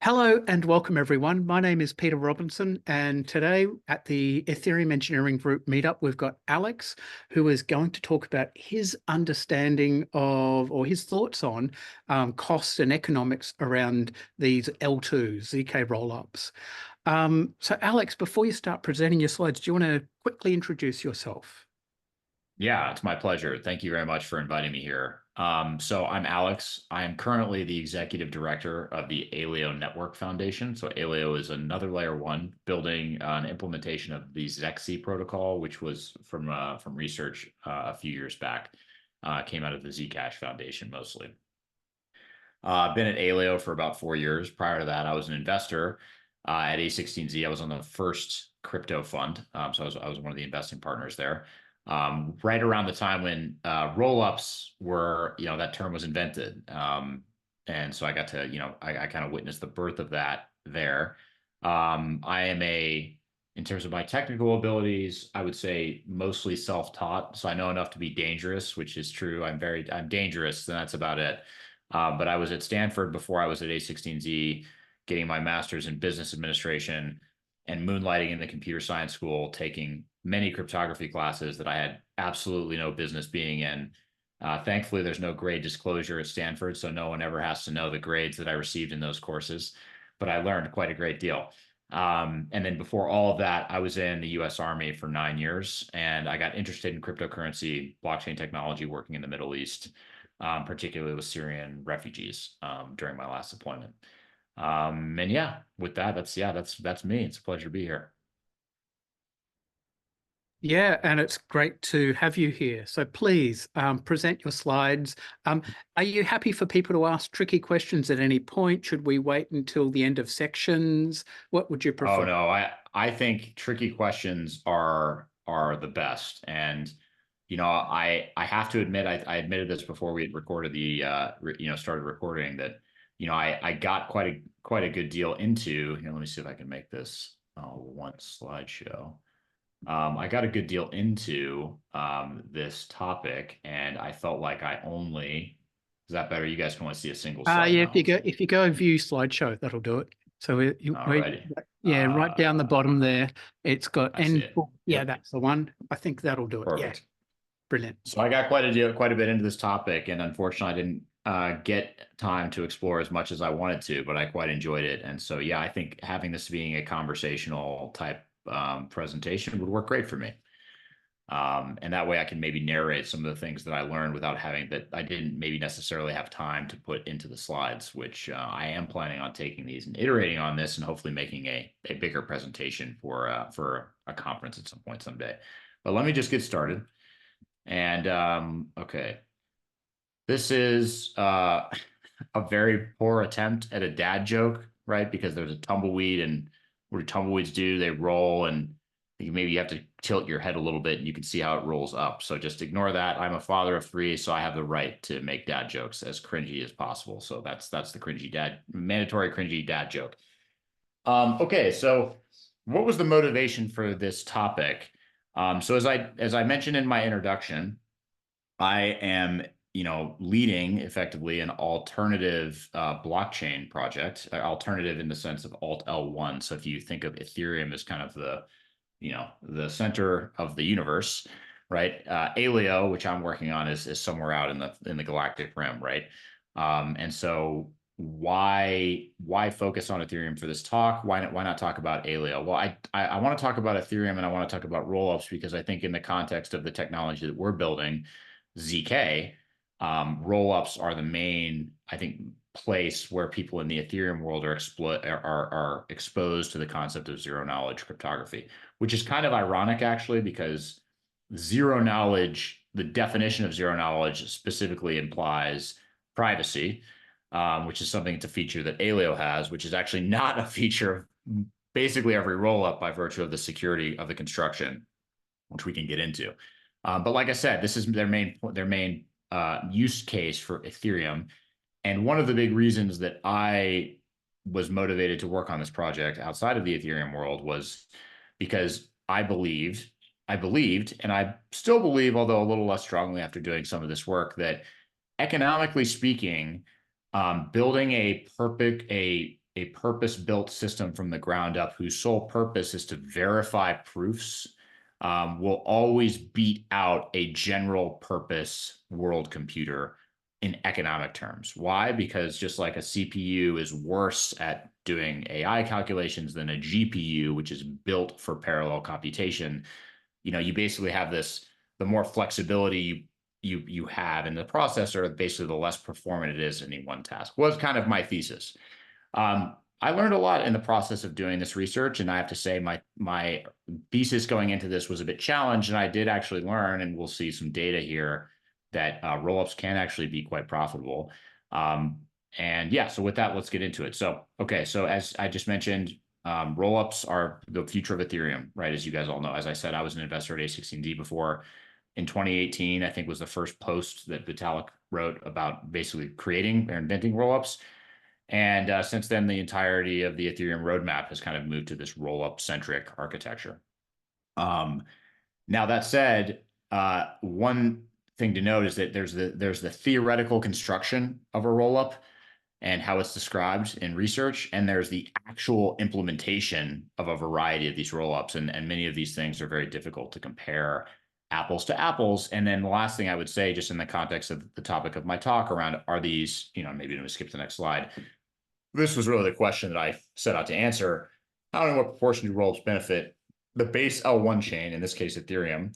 Hello and welcome everyone. My name is Peter Robinson, and today at the Ethereum Engineering Group meetup, we've got Alex, who is going to talk about his understanding of, or his thoughts on, costs and economics around these L2s, ZK rollups. So Alex, before you start presenting your slides, do you want to quickly introduce yourself? Yeah, it's my pleasure. Thank you very much for inviting me here. So I'm Alex. I am currently the executive director of the Alio Network Foundation. So Alio is another layer one building an implementation of the ZXC protocol, which was from research a few years back. Came out of the Zcash Foundation mostly. I've been at Alio for about 4 years. Prior to that, I was an investor at A16Z. I was on the first crypto fund, so I was one of the investing partners there. Right around the time when roll-ups were, that term was invented. And so I got to, I kind of witnessed the birth of that there. I am in terms of my technical abilities, I would say mostly self-taught. So I know enough to be dangerous, which is true. I'm dangerous, and that's about it. But I was at Stanford before I was at A16Z, getting my master's in business administration and moonlighting in the computer science school, taking many cryptography classes that I had absolutely no business being in. Thankfully, there's no grade disclosure at Stanford, so no one ever has to know the grades that I received in those courses. But I learned quite a great deal. And then before all of that, I was in the US Army for 9 years, and I got interested in cryptocurrency, blockchain technology, working in the Middle East, particularly with Syrian refugees during my last deployment. And yeah, with that, that's me. It's a pleasure to be here. Yeah, and it's great to have you here. So please present your slides. Are you happy for people to ask tricky questions at any point? Should we wait until the end of sections? What would you Oh prefer? no, I think tricky questions are the best. And I have to admit, I admitted this before we had recorded started recording that, I got quite a good deal into, let me see if I can make this one slideshow. I got a good deal into this topic, and I felt like is that better? You guys can only see a single slide Yeah, now. Let's see. if you go view slideshow, that'll do it. So Alrighty. yeah, right down the bottom there, it's got I see end. it. Yeah, Yep. that's the one. I think that'll do it. Yeah, Perfect. brilliant. So I got quite a bit into this topic, and unfortunately, I didn't get time to explore as much as I wanted to, but I quite enjoyed it. And so, yeah, I think having this being a conversational type presentation would work great for me. And that way I can maybe narrate some of the things that I learned without having that I didn't maybe necessarily have time to put into the slides, which I am planning on taking these and iterating on this and hopefully making a bigger presentation for a conference at some point someday. But let me just get started. And okay, this is a very poor attempt at a dad joke, right? Because there's a tumbleweed, and what do tumbleweeds do? They roll, and maybe you have to tilt your head a little bit, and you can see how it rolls up. So just ignore that. I'm a father of three, so I have the right to make dad jokes as cringy as possible. So that's the mandatory cringy dad joke. Okay, so what was the motivation for this topic? So as I mentioned in my introduction, I am, leading effectively an alternative blockchain project, alternative in the sense of Alt L1. So if you think of Ethereum as kind of the center of the universe, right? Alio, which I'm working on, is somewhere out in the galactic rim, right? And so why focus on Ethereum for this talk? Why not talk about Alio? Well, I want to talk about Ethereum, and I want to talk about rollups because I think in the context of the technology that we're building, ZK, rollups are the main, I think, place where people in the Ethereum world are exposed to the concept of zero knowledge cryptography, which is kind of ironic actually, because zero knowledge, the definition of zero knowledge specifically implies privacy, which is something, it's a feature that Alio has, which is actually not a feature of basically every rollup by virtue of the security of the construction, which we can get into. But like I said, this is their main use case for Ethereum. And one of the big reasons that I was motivated to work on this project outside of the Ethereum world was because I believed, and I still believe, although a little less strongly after doing some of this work, that economically speaking, building a a purpose-built system from the ground up whose sole purpose is to verify proofs will always beat out a general purpose world computer in economic terms. Why? Because just like a CPU is worse at doing AI calculations than a GPU, which is built for parallel computation, you basically have this, the more flexibility you have in the processor, basically the less performant it is in any one task, was kind of my thesis. I learned a lot in the process of doing this research, and I have to say my thesis going into this was a bit challenged, and I did actually learn, and we'll see some data here, that rollups can actually be quite profitable. And yeah, so with that, let's get into it. So, okay, so as I just mentioned, rollups are the future of Ethereum, right? As you guys all know, as I said, I was an investor at A16Z before. In 2018, I think was the first post that Vitalik wrote about basically creating or inventing rollups. And since then, the entirety of the Ethereum roadmap has kind of moved to this rollup centric architecture. Now that said, one thing to note is that there's the theoretical construction of a rollup and how it's described in research, and there's the actual implementation of a variety of these rollups, and many of these things are very difficult to compare apples to apples. And then the last thing I would say, just in the context of the topic of my talk around, are these, maybe I'm gonna skip to the next slide. This was really the question that I set out to answer. How and what proportion do rollups benefit the base L1 chain, in this case Ethereum,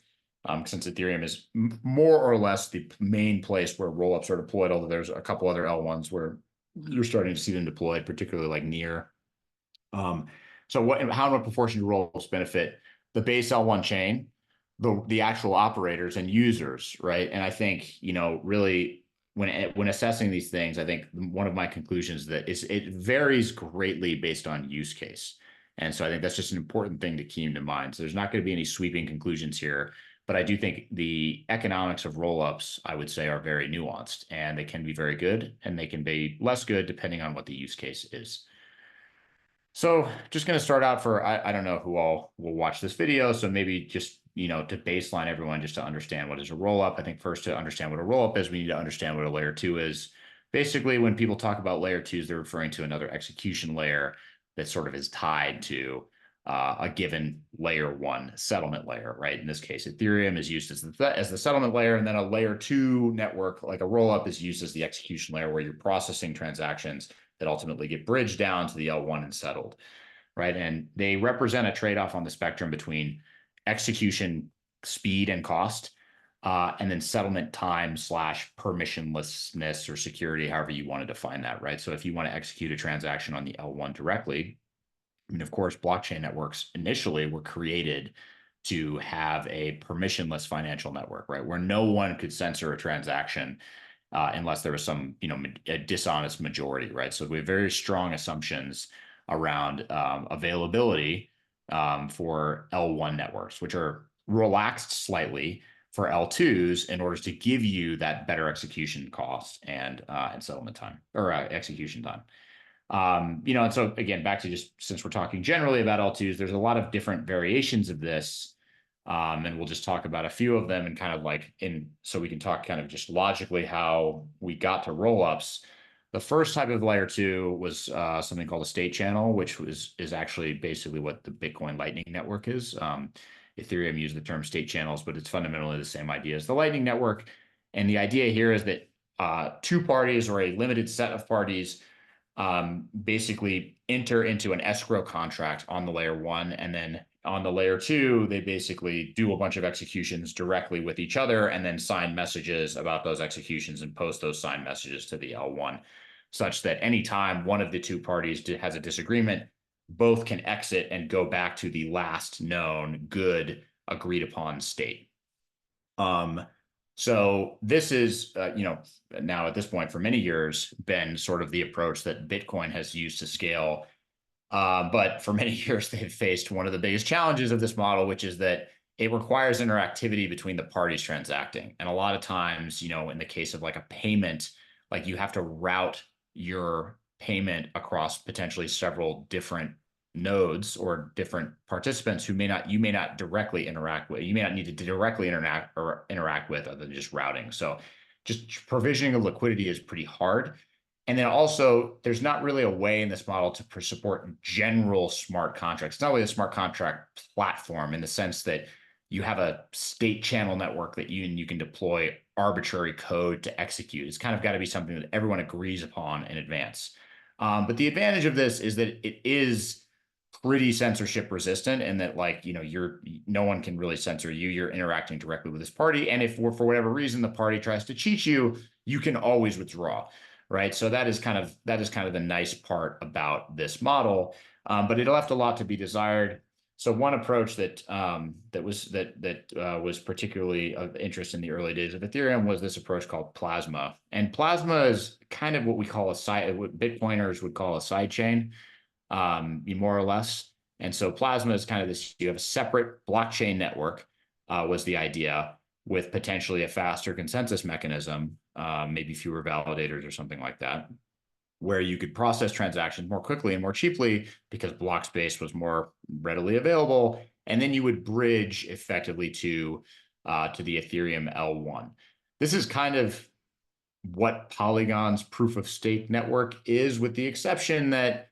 since Ethereum is more or less the main place where rollups are deployed, although there's a couple other L1s where you're starting to see them deployed, particularly like Near. So how and what proportion do rollups benefit the base L1 chain, the actual operators and users, right? And I think, really when assessing these things, I think one of my conclusions that it varies greatly based on use case. And so I think that's just an important thing to keep in mind. So there's not going to be any sweeping conclusions here, but I do think the economics of rollups, I would say, are very nuanced, and they can be very good and they can be less good depending on what the use case is. So just going to start out I don't know who all will watch this video. So maybe just, to baseline everyone, just to understand what is a rollup. I think first, to understand what a rollup is, we need to understand what a layer 2 is. Basically, when people talk about layer 2s, they're referring to another execution layer that sort of is tied to a given layer 1 settlement layer, right? In this case, Ethereum is used as the settlement layer, and then a layer 2 network like a rollup is used as the execution layer where you're processing transactions that ultimately get bridged down to the L1 and settled, right? And they represent a trade-off on the spectrum between execution speed and cost, and then settlement time / permissionlessness or security, however you want to define that, right? So if you want to execute a transaction on the L1 directly, I mean, of course, blockchain networks initially were created to have a permissionless financial network, right? Where no one could censor a transaction unless there was some, a dishonest majority, right? So we have very strong assumptions around availability for L1 networks, which are relaxed slightly for L2s in order to give you that better execution cost and settlement time or execution time. And so again, back to just since we're talking generally about L2s, there's a lot of different variations of this. And we'll just talk about a few of them and kind of so we can talk kind of just logically how we got to rollups. The first type of layer 2 was something called a state channel, which is actually basically what the Bitcoin Lightning Network is. Ethereum used the term state channels, but it's fundamentally the same idea as the Lightning Network. And the idea here is that two parties or a limited set of parties basically enter into an escrow contract on the layer 1, and then on the layer 2, they basically do a bunch of executions directly with each other and then sign messages about those executions and post those signed messages to the L1, such that anytime one of the two parties has a disagreement, both can exit and go back to the last known good agreed upon state. So this is, now at this point for many years been sort of the approach that Bitcoin has used to scale. But for many years, they've faced one of the biggest challenges of this model, which is that it requires interactivity between the parties transacting. And a lot of times, in the case of like a payment, like you have to route your payment across potentially several different nodes or different participants who you may not directly interact with. You may not need to directly interact with other than just routing. So just provisioning of liquidity is pretty hard. And then also, there's not really a way in this model to support general smart contracts. It's not really a smart contract platform in the sense that you have a state channel network that you can deploy arbitrary code to execute. It's kind of got to be something that everyone agrees upon in advance. But the advantage of this is that it is pretty censorship resistant, and that, like, no one can really censor you. You're interacting directly with this party, and if for whatever reason the party tries to cheat you, you can always withdraw. Right. So that is kind of the nice part about this model, but it left a lot to be desired. So one approach that was particularly of interest in the early days of Ethereum was this approach called Plasma. And Plasma is kind of what we call what Bitcoiners would call a sidechain, more or less. And so Plasma is kind of this: you have a separate blockchain network, was the idea, with potentially a faster consensus mechanism, maybe fewer validators or something like that, where you could process transactions more quickly and more cheaply because block space was more readily available. And then you would bridge effectively to the Ethereum L1. This is kind of what Polygon's proof of stake network is, with the exception that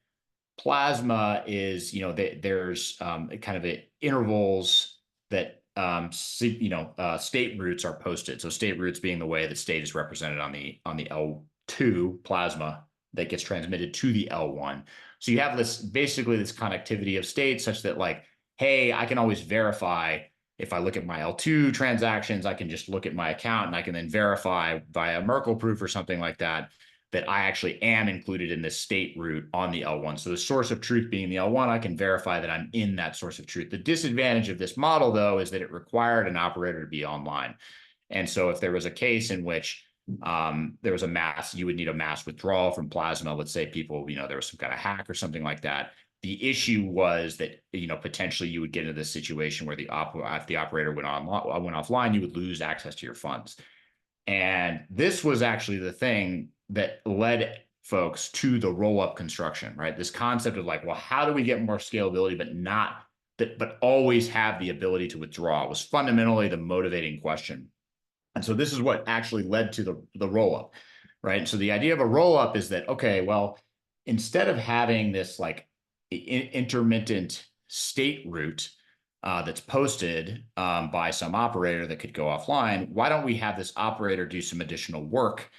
Plasma is, there's kind of intervals that state roots are posted. So state roots being the way that state is represented on the L2 Plasma that gets transmitted to the L1. So you have basically this connectivity of states such that, like, hey, I can always verify. If I look at my L2 transactions, I can just look at my account and I can then verify via Merkle proof or something like that I actually am included in this state root on the L1. So the source of truth being the L1, I can verify that I'm in that source of truth. The disadvantage of this model, though, is that it required an operator to be online. And so if there was a case in which there was you would need a mass withdrawal from Plasma. Let's say people, there was some kind of hack or something like that. The issue was that, potentially you would get into this situation where if the operator went offline, you would lose access to your funds. And this was actually the thing that led folks to the roll-up construction, right? This concept of, like, well, how do we get more scalability, but always have the ability to withdraw, was fundamentally the motivating question. And so this is what actually led to the roll-up, right? And so the idea of a roll-up is that, okay, well, instead of having this, like, intermittent state root that's posted by some operator that could go offline, why don't we have this operator do some additional work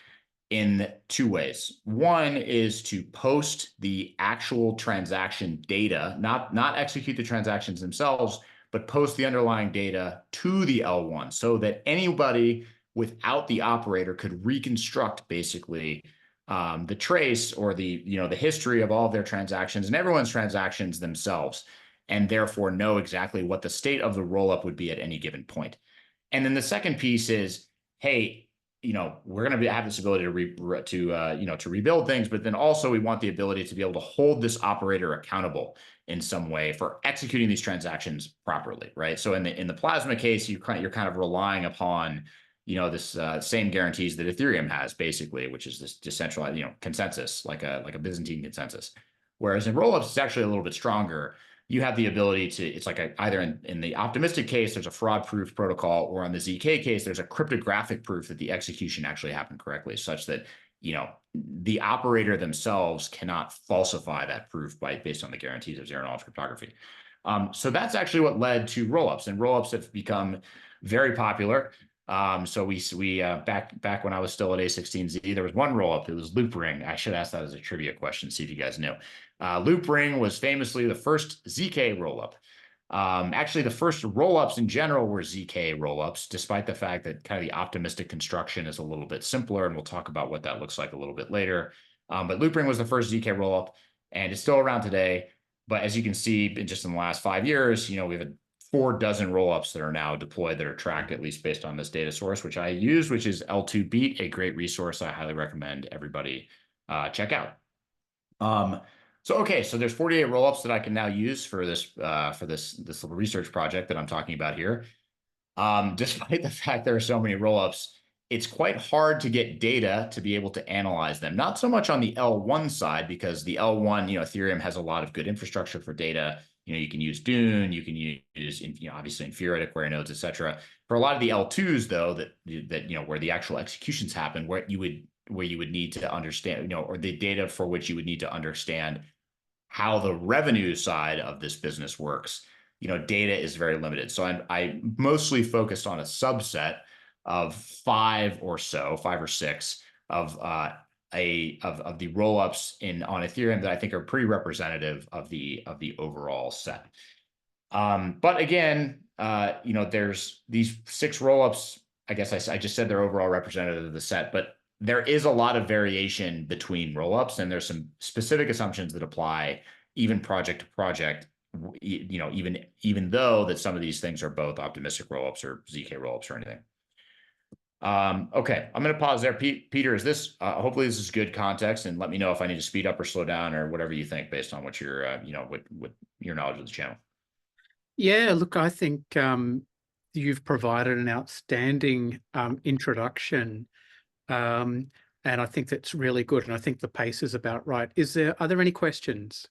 in two ways? One is to post the actual transaction data, not execute the transactions themselves, but post the underlying data to the L1 so that anybody without the operator could reconstruct basically the trace, or the history of all of their transactions and everyone's transactions themselves, and therefore know exactly what the state of the rollup would be at any given point. And then the second piece is, hey, we're going to have this ability to rebuild things, but then also we want the ability to be able to hold this operator accountable in some way for executing these transactions properly, right? So in the Plasma case, you're kind of relying upon this same guarantees that Ethereum has, basically, which is this decentralized consensus, like a Byzantine consensus. Whereas in rollups, it's actually a little bit stronger. You have the ability to, it's like either in the optimistic case, there's a fraud proof protocol, or on the ZK case, there's a cryptographic proof that the execution actually happened correctly, such that, the operator themselves cannot falsify that proof based on the guarantees of zero knowledge cryptography. So that's actually what led to rollups, and rollups have become very popular. So we back when I was still at A16Z, there was one rollup. It was Loop Ring. I should ask that as a trivia question, see if you guys knew. Loop Ring was famously the first ZK rollup. Actually, the first rollups in general were ZK rollups, despite the fact that kind of the optimistic construction is a little bit simpler, and we'll talk about what that looks like a little bit later. But Loop Ring was the first ZK rollup, and it's still around today. But as you can see, just in the last 5 years, we have 4 dozen rollups that are now deployed, that are tracked, at least based on this data source, which I use, which is L2Beat, a great resource I highly recommend everybody check out. So there's 48 rollups that I can now use for this little research project that I'm talking about here. Despite the fact there are so many rollups, it's quite hard to get data to be able to analyze them. Not so much on the L1 side, because the L1, Ethereum has a lot of good infrastructure for data. You can use Dune, you can use, obviously Infura, query nodes, etc. For a lot of the L2s, though, that where the actual executions happen, where you would where you would need to understand, or the data for which you would need to understand how the revenue side of this business works, data is very limited. So I mostly focused on a subset of five or six of of the rollups on Ethereum that I think are pretty representative of the overall set. But again, there's these six rollups. I guess I just said they're overall representative of the set, but there is a lot of variation between rollups, and there's some specific assumptions that apply even project to project. Even though that some of these things are both optimistic rollups or ZK rollups or anything. Okay, I'm going to pause there. Peter, is this hopefully this is good context, and let me know if I need to speed up or slow down or whatever you think based on what your what your knowledge of the channel. Yeah, look, I think you've provided an outstanding introduction, and I think that's really good. And I think the pace is about right. Are there any questions?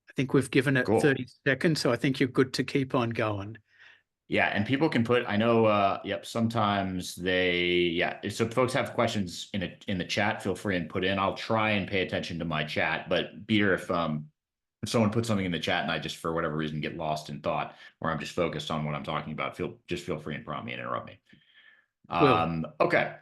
I think we've given it Cool. 30 seconds, so I think you're good to keep on going. Yeah, and people can put, I know, yep, sometimes so if folks have questions in the chat, feel free and put in. I'll try and pay attention to my chat, but Peter, if someone puts something in the chat and I just, for whatever reason, get lost in thought, or I'm just focused on what I'm talking about, feel free and prompt me and interrupt me. Okay.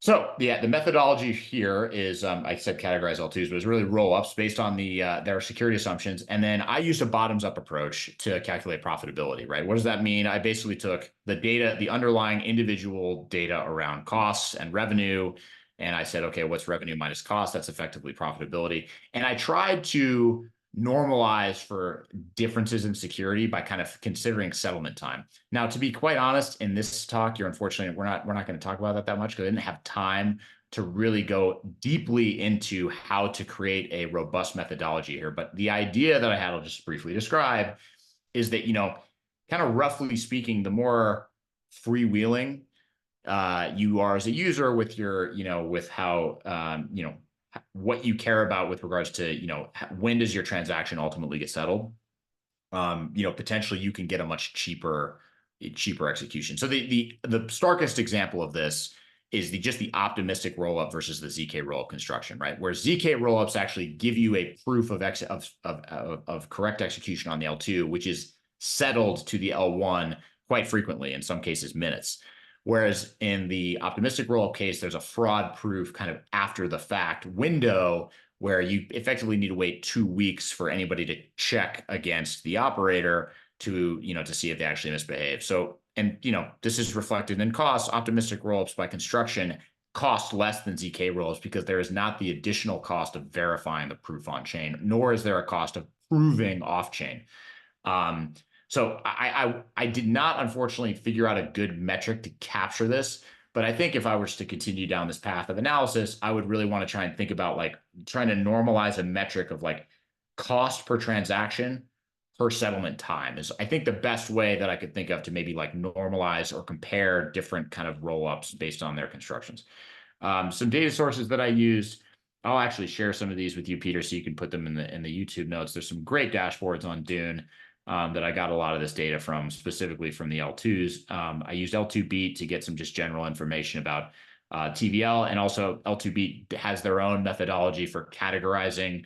So yeah, the methodology here is, I said categorize L2s, but it's really roll-ups based on their security assumptions. And then I used a bottoms-up approach to calculate profitability, right? What does that mean? I basically took the data, the underlying individual data around costs and revenue, and I said, okay, what's revenue minus cost? That's effectively profitability. And I tried to normalize for differences in security by kind of considering settlement time. Now, to be quite honest, in this talk, unfortunately, we're not going to talk about that much because I didn't have time to really go deeply into how to create a robust methodology here. But the idea that I had, I'll just briefly describe, is that, kind of roughly speaking, the more freewheeling you are as a user with your, with how, what you care about with regards to, when does your transaction ultimately get settled? Potentially you can get a much cheaper execution. So the starkest example of this is just the optimistic rollup versus the ZK rollup construction, right? Where ZK rollups actually give you a proof of correct execution on the L2, which is settled to the L1 quite frequently, in some cases minutes. Whereas in the optimistic rollup case, there's a fraud proof kind of after the fact window where you effectively need to wait 2 weeks for anybody to check against the operator to see if they actually misbehave. So, and this is reflected in costs. Optimistic rollups by construction cost less than ZK rollups because there is not the additional cost of verifying the proof on chain, nor is there a cost of proving off chain. So I did not, unfortunately, figure out a good metric to capture this. But I think if I was to continue down this path of analysis, I would really want to try and think about trying to normalize a metric of cost per transaction per settlement time is, I think, the best way that I could think of to maybe normalize or compare different kind of roll-ups based on their constructions. Some data sources that I used, I'll actually share some of these with you, Peter, so you can put them in the YouTube notes. There's some great dashboards on Dune that I got a lot of this data from, specifically from the L2s. I used L2Beat to get some just general information about TVL, and also L2Beat has their own methodology for categorizing,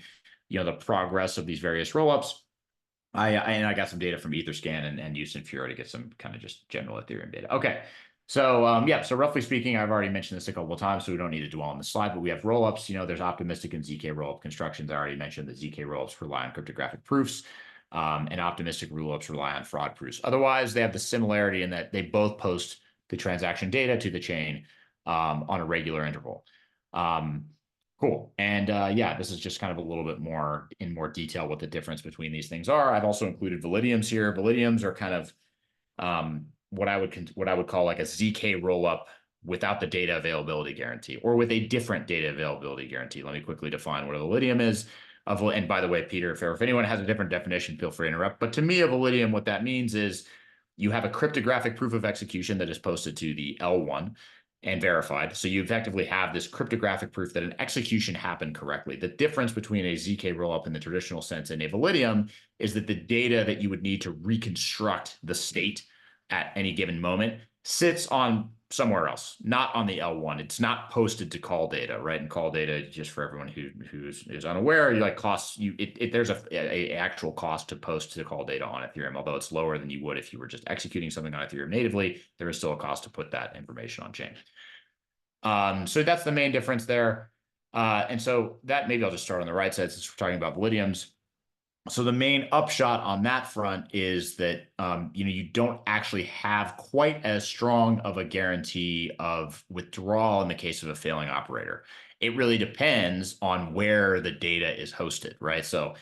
the progress of these various rollups. I got some data from Etherscan and Houston Fura to get some kind of just general Ethereum data. Okay. So yeah, so roughly speaking, I've already mentioned this a couple of times, so we don't need to dwell on the slide, but we have rollups. There's optimistic and ZK rollup constructions. I already mentioned that ZK rollups rely on cryptographic proofs. And optimistic rollups rely on fraud proofs. Otherwise, they have the similarity in that they both post the transaction data to the chain on a regular interval. Cool. And yeah, this is just kind of a little bit more in more detail what the difference between these things are. I've also included Validiums here. Validiums are kind of what I would call a ZK rollup without the data availability guarantee, or with a different data availability guarantee. Let me quickly define what a Validium is. And by the way, Peter, if anyone has a different definition, feel free to interrupt. But to me, a Validium, what that means is you have a cryptographic proof of execution that is posted to the L1 and verified. So you effectively have this cryptographic proof that an execution happened correctly. The difference between a ZK rollup in the traditional sense and a Validium is that the data that you would need to reconstruct the state at any given moment sits on somewhere else, not on the L1. It's not posted to call data, right? And call data, just for everyone who's unaware, you like costs you there's a actual cost to post to call data on Ethereum, although it's lower than you would if you were just executing something on Ethereum natively. There is still a cost to put that information on chain. So that's the main difference there. And so that maybe I'll just start on the right side since we're talking about Validiums. So the main upshot on that front is that you don't actually have quite as strong of a guarantee of withdrawal in the case of a failing operator. It really depends on where the data is hosted, right? So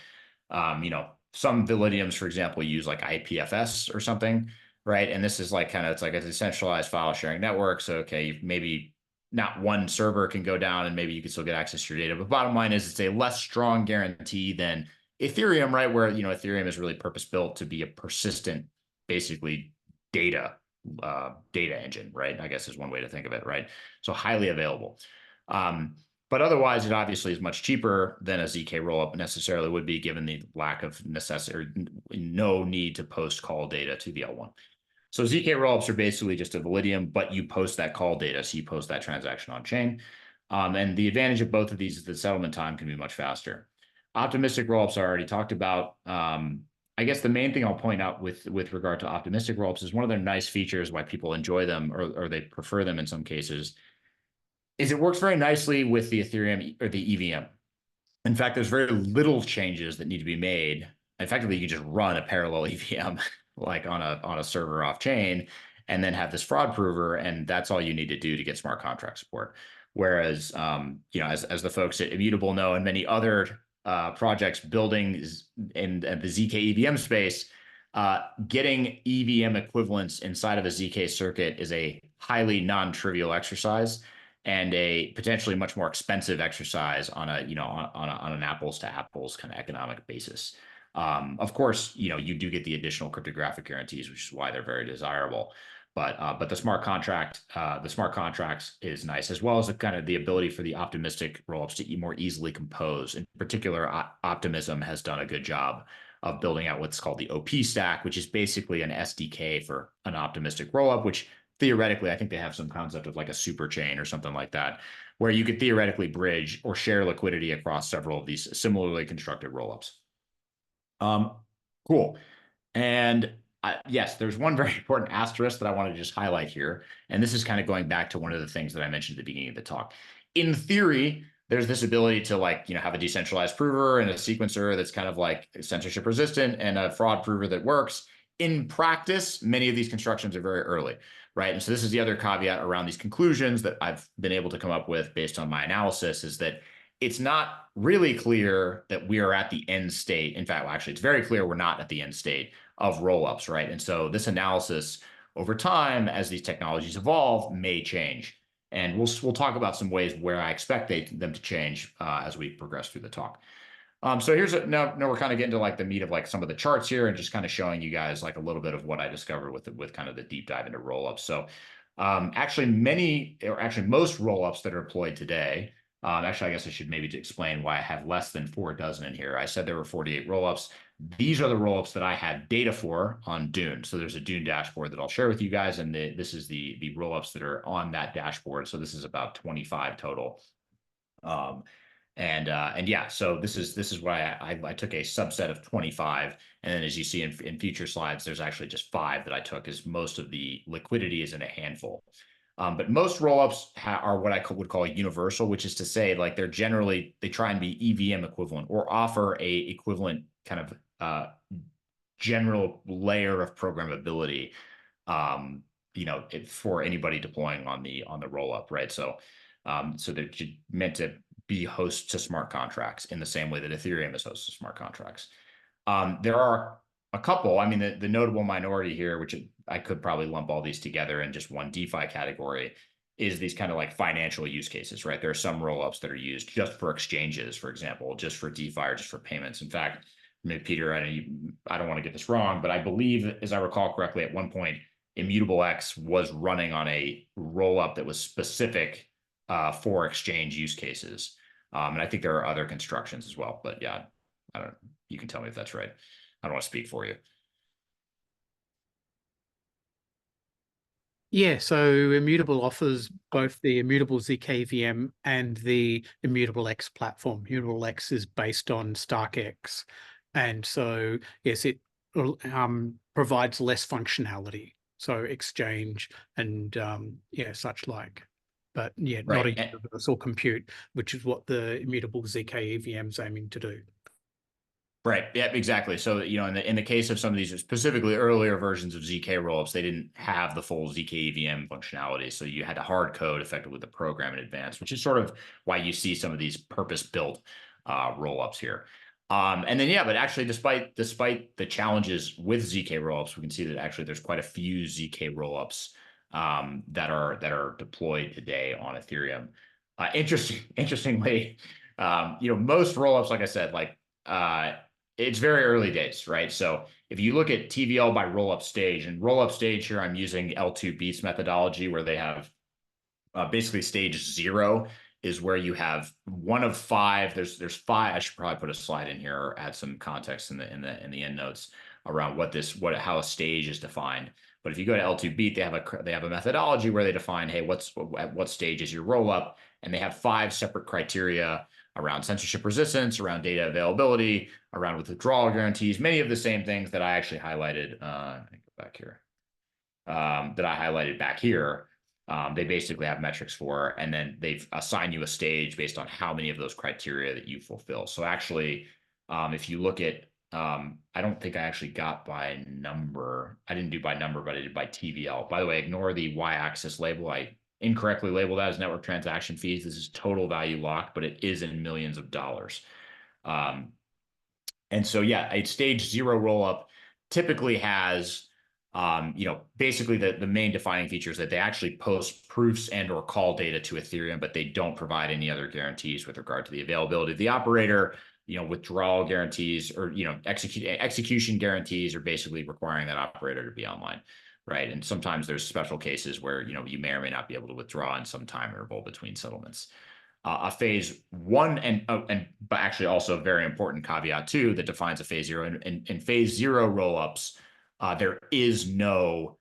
some Validiums, for example, use like IPFS or something, right? And this is like it's like a decentralized file sharing network. So okay, maybe not one server can go down and maybe you can still get access to your data. But bottom line is it's a less strong guarantee than Ethereum, right? Where Ethereum is really purpose built to be a persistent, basically data engine, right? I guess is one way to think of it, right? So highly available. But otherwise, it obviously is much cheaper than a ZK rollup necessarily would be, given the lack of necessity or no need to post call data to the L1. So ZK rollups are basically just a Validium, but you post that call data, so you post that transaction on chain. And the advantage of both of these is the settlement time can be much faster. Optimistic rollups I already talked about. I guess the main thing I'll point out with regard to optimistic rollups is one of their nice features, why people enjoy them or they prefer them in some cases, is it works very nicely with the Ethereum or the EVM. In fact, there's very little changes that need to be made. Effectively, you can just run a parallel EVM like on a server off chain and then have this fraud prover, and that's all you need to do to get smart contract support. Whereas, as the folks at Immutable know, and many other projects building in the ZK EVM space, getting EVM equivalents inside of a ZK circuit is a highly non-trivial exercise and a potentially much more expensive exercise on an apples to apples kind of economic basis. Of course, you do get the additional cryptographic guarantees, which is why they're very desirable. But the smart contracts is nice, as well as the ability for the optimistic rollups to more easily compose. In particular, Optimism has done a good job of building out what's called the OP stack, which is basically an SDK for an optimistic rollup, which theoretically, I think they have some concept of like a super chain or something like that, where you could theoretically bridge or share liquidity across several of these similarly constructed rollups. Cool. And yes, there's one very important asterisk that I want to just highlight here. And this is kind of going back to one of the things that I mentioned at the beginning of the talk. In theory, there's this ability to have a decentralized prover and a sequencer that's kind of like censorship resistant and a fraud prover that works. In practice, many of these constructions are very early, right? And so this is the other caveat around these conclusions that I've been able to come up with based on my analysis, is that it's not really clear that we are at the end state. In fact, well, actually, it's very clear we're not at the end state of rollups, right? And so this analysis over time, as these technologies evolve, may change. And we'll talk about some ways where I expect them to change as we progress through the talk. So now we're kind of getting to like the meat of like some of the charts here and just kind of showing you guys like a little bit of what I discovered with kind of the deep dive into rollups. So actually most rollups that are deployed today. Actually, I guess I should maybe explain why I have less than 4 dozen in here. I said there were 48 rollups. These are the rollups that I have data for on Dune. So there's a Dune dashboard that I'll share with you guys, and this is the rollups that are on that dashboard. So this is about 25 total. And yeah, so this is why I took a subset of 25, and then as you see in future slides, there's actually just 5 that I took, as most of the liquidity is in a handful. But most rollups are what I would call universal, which is to say, like they try and be EVM equivalent or offer a equivalent kind of general layer of programmability, for anybody deploying on the rollup, right? So they're meant to be host to smart contracts in the same way that Ethereum is host to smart contracts. There are a couple, I mean, the notable minority here, which I could probably lump all these together in just one DeFi category, is these kind of like financial use cases, right? There are some rollups that are used just for exchanges, for example, just for DeFi or just for payments. In fact, maybe Peter, I don't want to get this wrong, but I believe, as I recall correctly, at one point, Immutable X was running on a rollup that was specific for exchange use cases. And I think there are other constructions as well, but yeah, I don't know. You can tell me if that's right. I don't want to speak for you. Yeah, so Immutable offers both the Immutable zkVM and the Immutable X platform. Immutable X is based on StarkX. And so, yes, it provides less functionality. So exchange and yeah, such like. But yeah, not Right. a universal compute, which is what the Immutable zkEVM is aiming to do. Right. Yeah, exactly. So, in the case of some of these specifically earlier versions of ZK rollups, they didn't have the full ZK EVM functionality. So you had to hard code effectively the program in advance, which is sort of why you see some of these purpose-built rollups here. And then, yeah, but actually, despite the challenges with ZK rollups, we can see that actually there's quite a few ZK rollups that are deployed today on Ethereum. Interestingly, most rollups, like I said, it's very early days, right? So if you look at TVL by rollup stage, and rollup stage here, I'm using L2 beats methodology where they have basically stage 0 is where you have one of five. There's five. I should probably put a slide in here or add some context in the end notes around how a stage is defined. But if you go to L2 beat, they have a methodology where they define, hey, at what stage is your rollup, and they have five separate criteria around censorship resistance, around data availability, around withdrawal guarantees, many of the same things that I actually highlighted. Go back here. That I highlighted back here. They basically have metrics for, and then they've assigned you a stage based on how many of those criteria that you fulfill. So actually, if you look at, I don't think I actually got by number. I didn't do by number, but I did by TVL. By the way, ignore the y-axis label. I incorrectly labeled that as network transaction fees. This is total value locked, but it is in millions of dollars. And so, yeah, a stage 0 rollup typically has, basically the main defining features that they actually post proofs and or call data to Ethereum, but they don't provide any other guarantees with regard to the availability of the operator, withdrawal guarantees or, execution guarantees are basically requiring that operator to be online. Right. And sometimes there's special cases where, you may or may not be able to withdraw in some time interval between settlements. A phase 1 but actually also a very important caveat too that defines a phase 0. In phase 0 rollups, there is no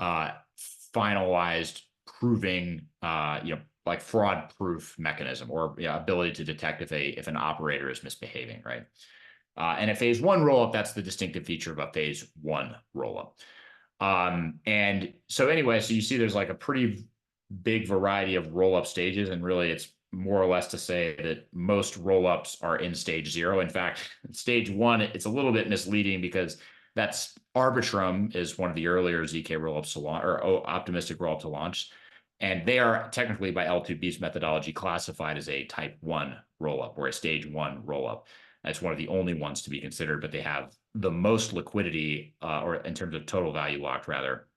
finalized proving, like fraud proof mechanism or ability to detect if an operator is misbehaving, right? And a phase 1 rollup, that's the distinctive feature of a phase 1 rollup. And so anyway, so you see there's like a pretty big variety of rollup stages, and really it's more or less to say that most rollups are in stage 0. In fact, stage 1, it's a little bit misleading because that's Arbitrum is one of the earlier ZK rollups to launch or optimistic rollup to launch. And they are technically by L2B's methodology classified as a type 1 rollup or a stage 1 rollup. That's one of the only ones to be considered, but they have the most liquidity or in terms of total value locked, rather,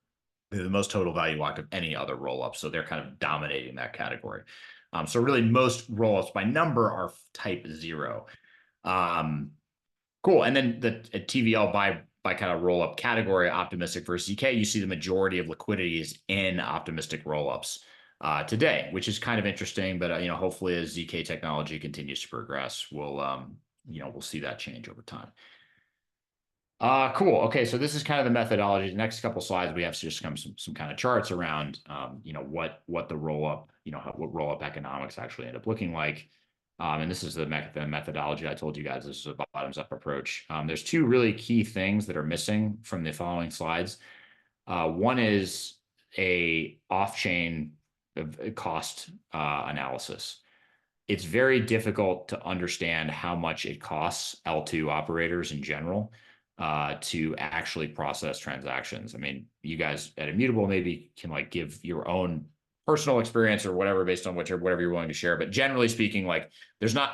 the most total value locked of any other rollup. So they're kind of dominating that category. So really most rollups by number are type 0. Cool. And then the TVL by kind of rollup category, optimistic versus ZK, you see the majority of liquidity is in optimistic rollups today, which is kind of interesting. But hopefully as ZK technology continues to progress, we'll see that change over time. Cool. Okay, so this is kind of the methodology. The next couple slides, we have just some kind of charts around, what the rollup, what rollup economics actually end up looking like. And this is the methodology I told you guys. This is a bottoms-up approach. There's two really key things that are missing from the following slides. One is a off-chain cost analysis. It's very difficult to understand how much it costs L2 operators in general to actually process transactions. I mean, you guys at Immutable maybe can like give your own personal experience or whatever based on whatever you're willing to share. But generally speaking, like there's not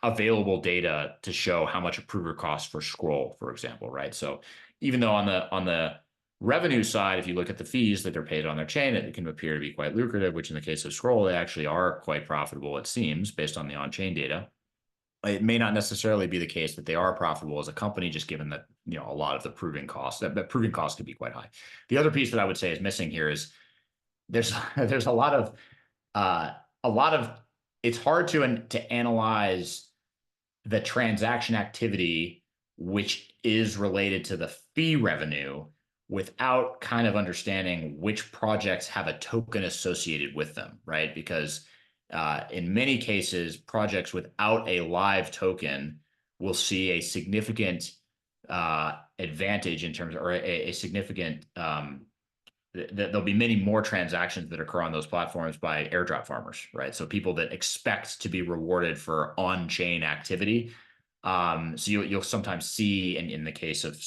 available data to show how much a prover costs for scroll, for example, right? So even though on the revenue side, if you look at the fees that they're paid on their chain, it can appear to be quite lucrative, which in the case of scroll, they actually are quite profitable, it seems, based on the on-chain data. It may not necessarily be the case that they are profitable as a company, just given that a lot of the proving costs that proving costs could be quite high. The other piece that I would say is missing here is there's a lot of it's hard to analyze the transaction activity which is related to the fee revenue without kind of understanding which projects have a token associated with them, right? Because in many cases, projects without a live token will see a significant advantage in terms of, or a significant there'll be many more transactions that occur on those platforms by airdrop farmers, right? So people that expect to be rewarded for on-chain activity. So you'll sometimes see, in the case of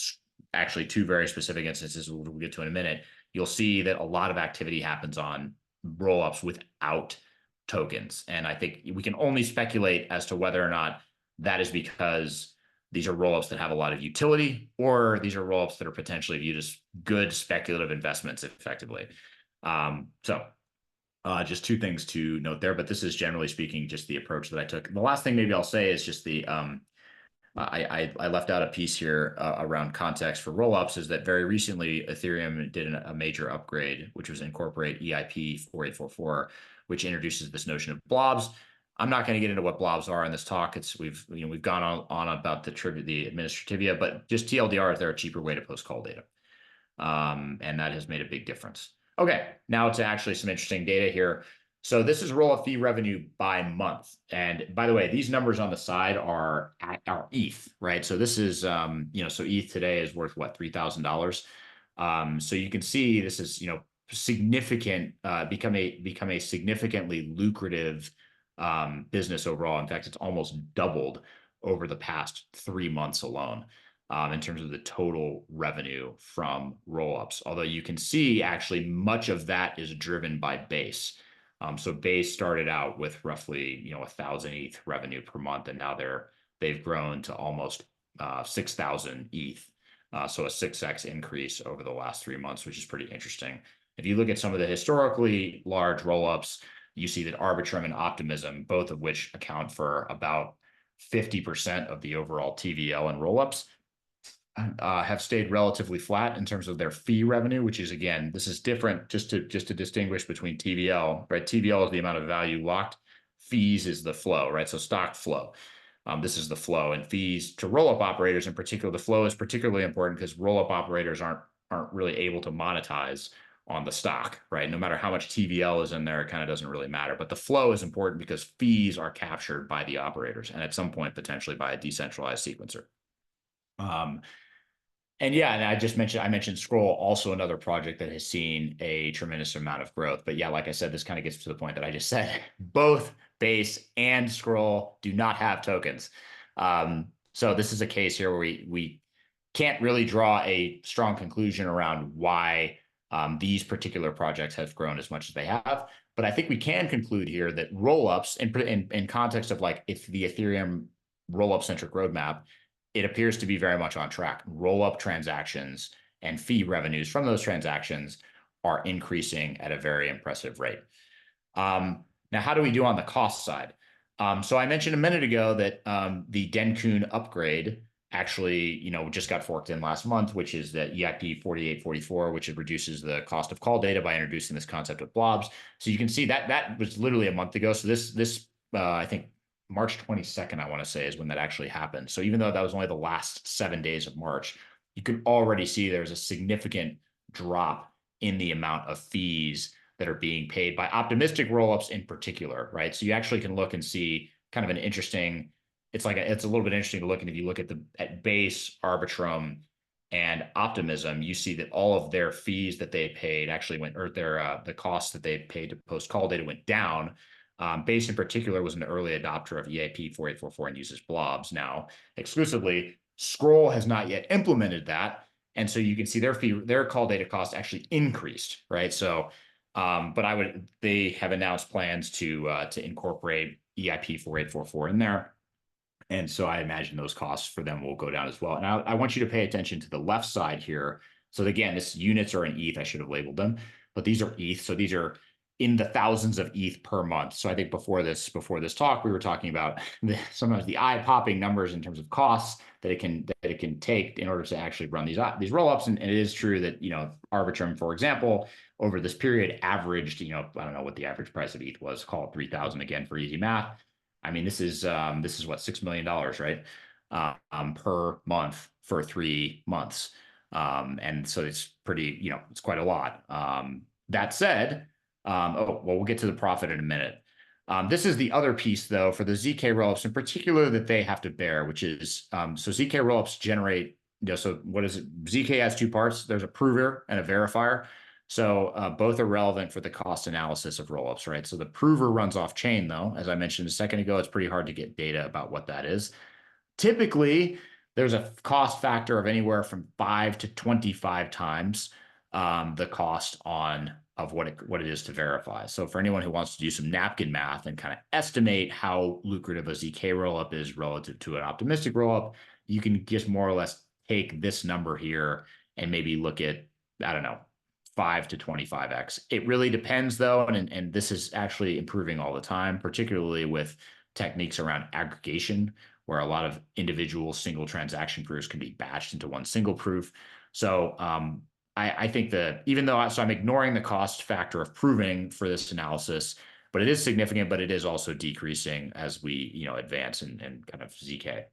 actually two very specific instances we'll get to in a minute, you'll see that a lot of activity happens on rollups without tokens. And I think we can only speculate as to whether or not that is because these are rollups that have a lot of utility, or these are rollups that are potentially viewed as good speculative investments effectively. So just two things to note there, but this is generally speaking just the approach that I took. The last thing maybe I'll say is just the I left out a piece here around context for rollups, is that very recently Ethereum did a major upgrade, which was incorporate EIP 4844, which introduces this notion of blobs. I'm not going to get into what blobs are in this talk. We've gone on about the administrativia, but just TLDR, they're a cheaper way to post call data, and that has made a big difference. Okay, now to actually some interesting data here. So this is rollup fee revenue by month. And by the way, these numbers on the side are ETH, right? So this is, so ETH today is worth what, $3,000. So you can see this is, significant, become a significantly lucrative business overall. In fact, it's almost doubled over the past 3 months alone. In terms of the total revenue from rollups, although you can see actually much of that is driven by Base. So Base started out with roughly 1,000 ETH revenue per month, and now they've grown to almost 6,000 ETH. So a 6x increase over the last 3 months, which is pretty interesting. If you look at some of the historically large rollups, you see that Arbitrum and Optimism, both of which account for about 50% of the overall TVL and rollups, have stayed relatively flat in terms of their fee revenue, which is, again, this is different just to distinguish between TVL, right? TVL is the amount of value locked. Fees is the flow, right? So stock flow. This is the flow, and fees to rollup operators in particular. The flow is particularly important because rollup operators aren't really able to monetize on the stock, right? No matter how much TVL is in there, it kind of doesn't really matter. But the flow is important because fees are captured by the operators, and at some point potentially by a decentralized sequencer. And yeah, and I mentioned Scroll, also another project that has seen a tremendous amount of growth. But yeah, like I said, this kind of gets to the point that I just said. Both Base and Scroll do not have tokens. So this is a case here where we can't really draw a strong conclusion around why these particular projects have grown as much as they have. But I think we can conclude here that rollups, in context of like it's the Ethereum rollup centric roadmap, it appears to be very much on track. Roll-up transactions and fee revenues from those transactions are increasing at a very impressive rate. Now, how do we do on the cost side? So I mentioned a minute ago that the Dencun upgrade actually, just got forked in last month, which is the EIP 4844, which reduces the cost of call data by introducing this concept of blobs. So you can see that was literally a month ago. So this I think March 22nd, I want to say, is when that actually happened. So even though that was only the last 7 days of March, you could already see there's a significant drop in the amount of fees that are being paid by optimistic rollups in particular, right? So you actually can look and see kind of an interesting, it's a little bit interesting to look. And if you look at Base, Arbitrum, and Optimism, you see that all of their fees that they paid actually went, or the costs that they paid to post call data went down. Base in particular was an early adopter of EIP 4844 and uses blobs now exclusively. Scroll has not yet implemented that. And so you can see their call data cost actually increased, right? So, but they have announced plans to incorporate EIP 4844 in there. And so I imagine those costs for them will go down as well. And I want you to pay attention to the left side here. So again, this units are in ETH. I should have labeled them, but these are ETH. So these are in the thousands of ETH per month. So I think before this talk, we were talking about sometimes the eye-popping numbers in terms of costs that it can take in order to actually run these rollups. And it is true that Arbitrum, for example, over this period averaged I don't know what the average price of ETH was, call it 3,000 again for easy math. I mean, this is what, $6 million, right? Per month for 3 months. And so it's pretty, it's quite a lot. That said, oh, well, we'll get to the profit in a minute. This is the other piece, though, for the ZK rollups in particular that they have to bear, which is so ZK rollups generate, so what is it? ZK has two parts. There's a prover and a verifier. So both are relevant for the cost analysis of rollups, right? So the prover runs off chain, though. As I mentioned a second ago, it's pretty hard to get data about what that is. Typically, there's a cost factor of anywhere from 5 to 25 times the cost of what it is to verify. So for anyone who wants to do some napkin math and kind of estimate how lucrative a ZK rollup is relative to an optimistic rollup, you can just more or less take this number here and maybe look at, I don't know, 5 to 25x. It really depends, though, and this is actually improving all the time, particularly with techniques around aggregation, where a lot of individual single transaction proofs can be batched into one single proof. So I think that even though I'm ignoring the cost factor of proving for this analysis, but it is significant, but it is also decreasing as we advance in kind of ZK.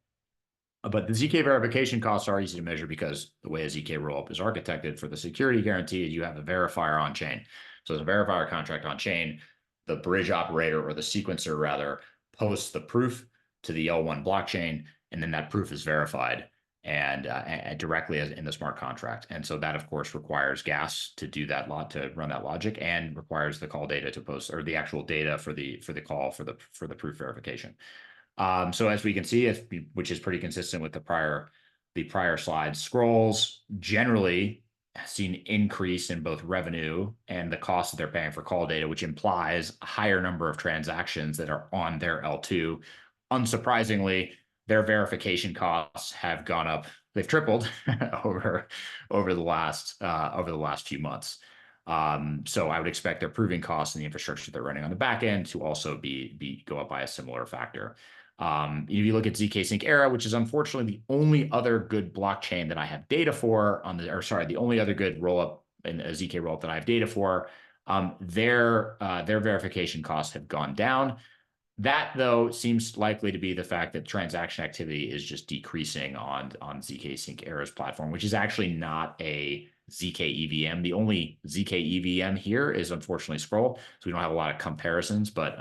But the ZK verification costs are easy to measure because the way a ZK rollup is architected for the security guarantee is you have a verifier on chain. So as a verifier contract on chain, the bridge operator, or the sequencer rather, posts the proof to the L1 blockchain, and then that proof is verified and directly as in the smart contract. And so that, of course, requires gas to do that to run that logic, and requires the call data to post, or the actual data for the call for the proof verification. So as we can see, which is pretty consistent with the prior slides, scrolls generally seen increase in both revenue and the cost that they're paying for call data, which implies a higher number of transactions that are on their L2. Unsurprisingly, their verification costs have gone up. They've tripled over the last few months. So I would expect their proving costs and the infrastructure they're running on the back end to also go up by a similar factor. If you look at ZK Sync Era, which is unfortunately the only other good blockchain that I have data for the only other good rollup in a ZK rollup that I have data for, their verification costs have gone down. That, though, seems likely to be the fact that transaction activity is just decreasing on ZK Sync Era's platform, which is actually not a ZK EVM. The only ZK EVM here is unfortunately Scroll, so we don't have a lot of comparisons, but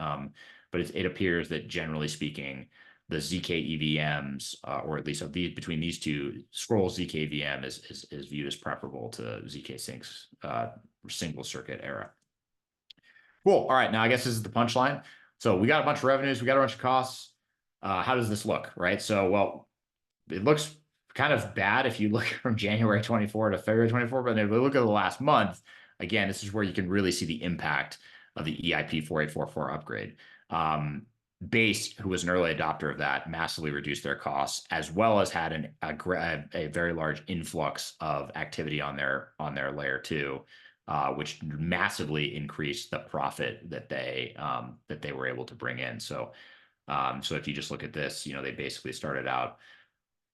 it appears that generally speaking, the ZK EVMs, or at least between these two, Scroll's ZK EVM is viewed as preferable to ZK Sync's single circuit Era. Cool. All right. Now I guess this is the punchline. So we got a bunch of revenues, we got a bunch of costs. How does this look, right? So, well, it looks kind of bad if you look from January 24 to February 24, but if we look at the last month, again, this is where you can really see the impact of the EIP 4844 upgrade. Base, who was an early adopter of that, massively reduced their costs, as well as had a very large influx of activity on their layer 2. Which massively increased the profit that they were able to bring in. So if you just look at this, they basically started out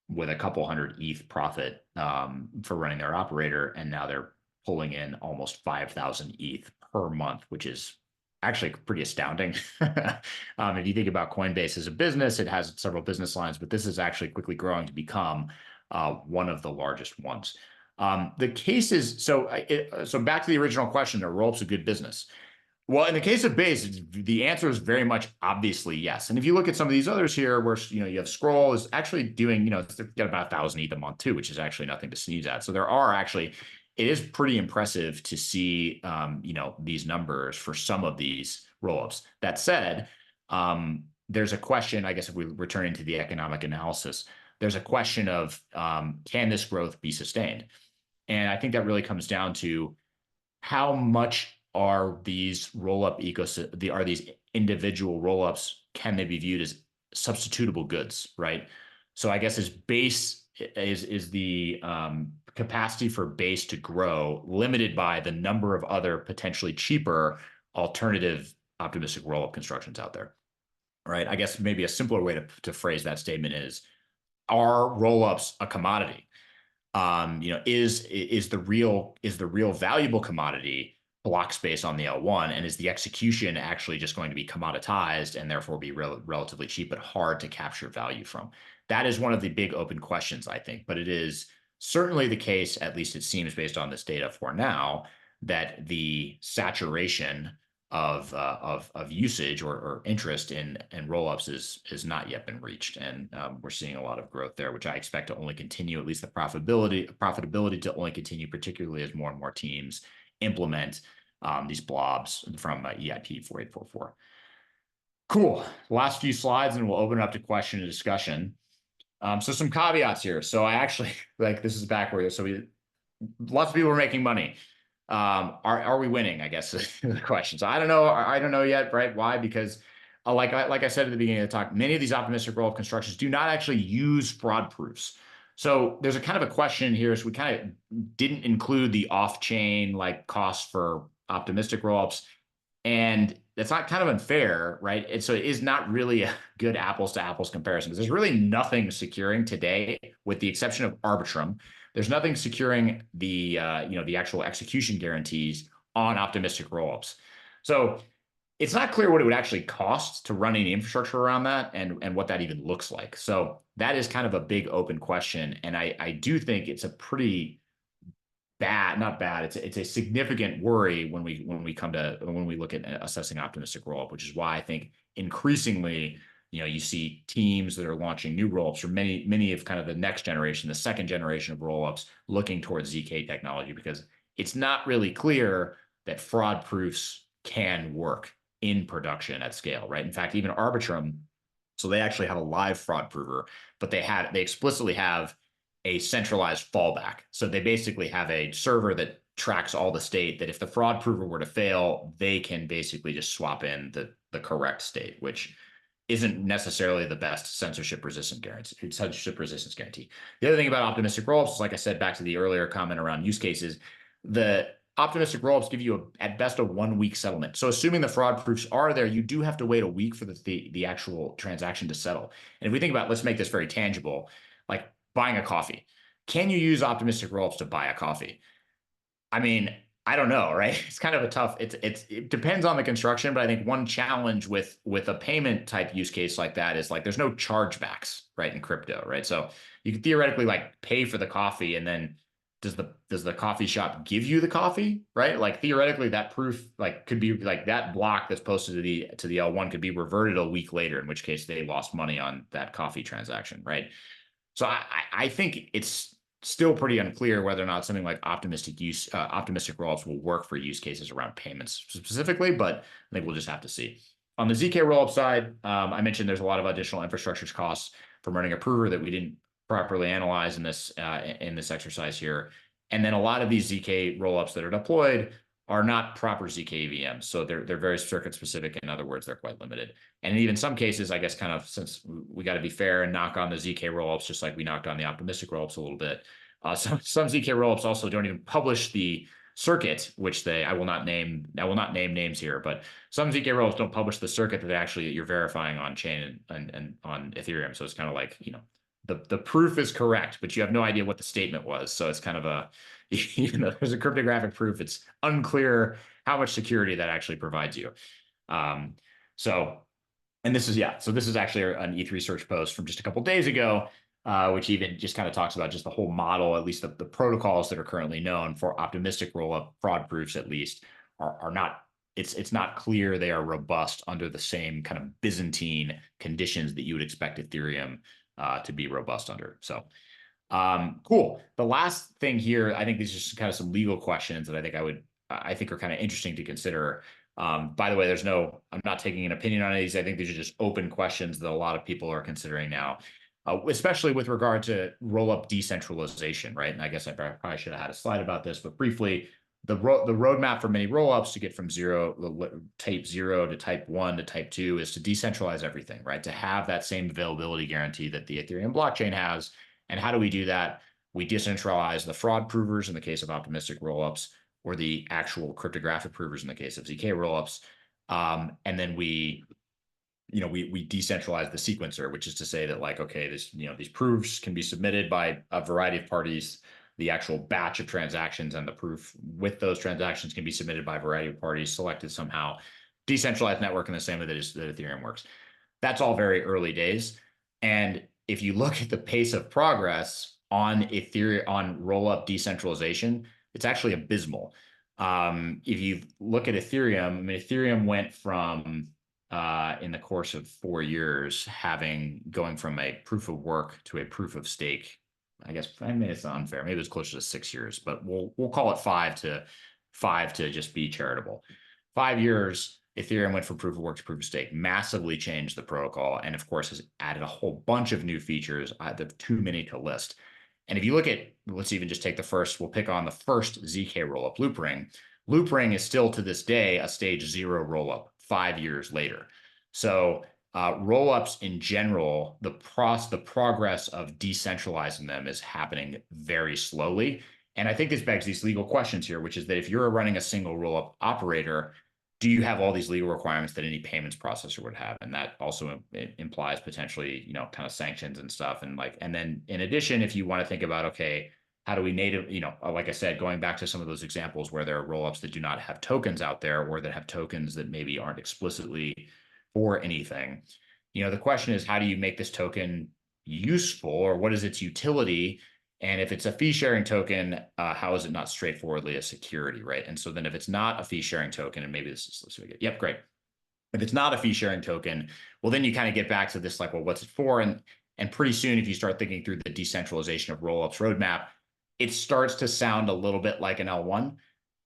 with a couple hundred ETH profit for running their operator, and now they're pulling in almost 5,000 ETH per month, which is actually pretty astounding. If you think about Coinbase as a business, it has several business lines, but this is actually quickly growing to become one of the largest ones. The case is so back to the original question: are rollups a good business? Well, in the case of Base, the answer is very much obviously yes. And if you look at some of these others here, where you have Scroll is actually doing, they've got about 1,000 ETH a month too, which is actually nothing to sneeze at. So it is pretty impressive to see these numbers for some of these rollups. That said, there's a question, I guess, if we return into the economic analysis, there's a question of can this growth be sustained? And I think that really comes down to how much are these rollup are these individual rollups, can they be viewed as substitutable goods, right? So I guess is the capacity for Base to grow limited by the number of other potentially cheaper alternative optimistic rollup constructions out there, right? I guess maybe a simpler way to phrase that statement is, are rollups a commodity? Is the real valuable commodity block space on the L1, and is the execution actually just going to be commoditized and therefore be relatively cheap but hard to capture value from? That is one of the big open questions, I think, but it is certainly the case, at least it seems based on this data for now, that the saturation of usage or interest in rollups is not yet been reached, and we're seeing a lot of growth there, which I expect to only continue. At least the profitability to only continue, particularly as more and more teams implement these blobs from EIP 4844. Cool. Last few slides, and we'll open it up to question and discussion. So some caveats here. So I actually like this is backward. So lots of people are making money. Are we winning? I guess is the question. So I don't know. I don't know yet, right? Why? Because like I said at the beginning of the talk, many of these optimistic rollup constructions do not actually use fraud proofs. So there's a kind of a question here. So we kind of didn't include the off-chain like costs for optimistic rollups. And that's not kind of unfair, right? And so it is not really a good apples to apples comparison because there's really nothing securing today, with the exception of Arbitrum. There's nothing securing the the actual execution guarantees on optimistic rollups. So it's not clear what it would actually cost to run any infrastructure around that, and what that even looks like. So that is kind of a big open question, and I do think it's a pretty not bad. It's a significant worry when we look at assessing optimistic rollup, which is why I think increasingly, you see teams that are launching new rollups, or many of kind of the next generation, the second generation of rollups, looking towards ZK technology, because it's not really clear that fraud proofs can work in production at scale, right? In fact, even Arbitrum, so they actually have a live fraud prover, but they explicitly have a centralized fallback. So they basically have a server that tracks all the state, that if the fraud prover were to fail, they can basically just swap in the correct state, which isn't necessarily the best censorship resistance guarantee. The other thing about optimistic rollups is, like I said, back to the earlier comment around use cases, the optimistic rollups give you at best a 1 week settlement. So assuming the fraud proofs are there, you do have to wait a week for the actual transaction to settle. And if we think about, let's make this very tangible, like buying a coffee. Can you use optimistic rollups to buy a coffee? I mean, I don't know, right? It's kind of a tough, it depends on the construction, but I think one challenge with a payment type use case like that is like there's no chargebacks, right, in crypto, right? So you could theoretically like pay for the coffee, and then does the coffee shop give you the coffee, right? Like theoretically that proof like could be like that block that's posted to the L1 could be reverted a week later, in which case they lost money on that coffee transaction, right? So I think it's still pretty unclear whether or not something like optimistic rollups will work for use cases around payments specifically, but I think we'll just have to see. On the ZK rollup side, I mentioned there's a lot of additional infrastructure costs from running a prover that we didn't properly analyze in this exercise here. And then a lot of these ZK rollups that are deployed are not proper ZK VMs. So they're very circuit specific. In other words, they're quite limited. And even some cases, I guess, kind of, since we got to be fair and knock on the ZK rollups, just like we knocked on the optimistic rollups a little bit, some ZK rollups also don't even publish the circuit, which I will not name names here, but some ZK rollups don't publish the circuit that you're verifying on chain and on Ethereum. So it's kind of like, the proof is correct, but you have no idea what the statement was. So it's kind of a, there's a cryptographic proof. It's unclear how much security that actually provides you. This is actually an ETH research post from just a couple of days ago, which even just kind of talks about just the whole model, at least the protocols that are currently known for optimistic rollup fraud proofs, at least, are not, it's not clear they are robust under the same kind of Byzantine conditions that you would expect Ethereum to be robust under. So cool. The last thing here, I think these are just kind of some legal questions that I think are kind of interesting to consider. By the way, I'm not taking an opinion on these. I think these are just open questions that a lot of people are considering now, especially with regard to rollup decentralization, right? And I guess I probably should have had a slide about this, but briefly, the roadmap for many rollups to get from type 0 to type 1 to type 2 is to decentralize everything, right? To have that same availability guarantee that the Ethereum blockchain has. And how do we do that? We decentralize the fraud provers in the case of optimistic rollups, or the actual cryptographic provers in the case of ZK rollups. And then we decentralize the sequencer, which is to say that, like, okay, these proofs can be submitted by a variety of parties. The actual batch of transactions and the proof with those transactions can be submitted by a variety of parties selected somehow. Decentralized network in the same way that Ethereum works. That's all very early days. And if you look at the pace of progress, on Ethereum, on Rollup decentralization, it's actually abysmal. If you look at Ethereum, I mean, Ethereum went from in the course of 4 years, going from a proof of work to a proof of stake. I guess I mean it's unfair. Maybe it was closer to 6 years, but we'll call it five to just be charitable. 5 years, Ethereum went from proof of work to proof of stake, massively changed the protocol, and of course has added a whole bunch of new features. Too many to list. And if you look at, let's even just take the first, we'll pick on the first ZK rollup loop ring. Loop ring is still to this day a stage 0 rollup 5 years later. So rollups in general, the progress of decentralizing them is happening very slowly. And I think this begs these legal questions here, which is that if you're running a single rollup operator, do you have all these legal requirements that any payments processor would have? And that also implies potentially, kind of sanctions and stuff. And then in addition, if you want to think about, okay, how do we like I said, going back to some of those examples where there are rollups that do not have tokens out there, or that have tokens that maybe aren't explicitly for anything, the question is, how do you make this token useful, or what is its utility? And if it's a fee sharing token, how is it not straightforwardly a security, right? And so then if it's not a fee sharing token, and maybe this is, let's see, yep, great. If it's not a fee sharing token, well, then you kind of get back to this, like, well, what's it for? And pretty soon, if you start thinking through the decentralization of Rollups roadmap, it starts to sound a little bit like an L1.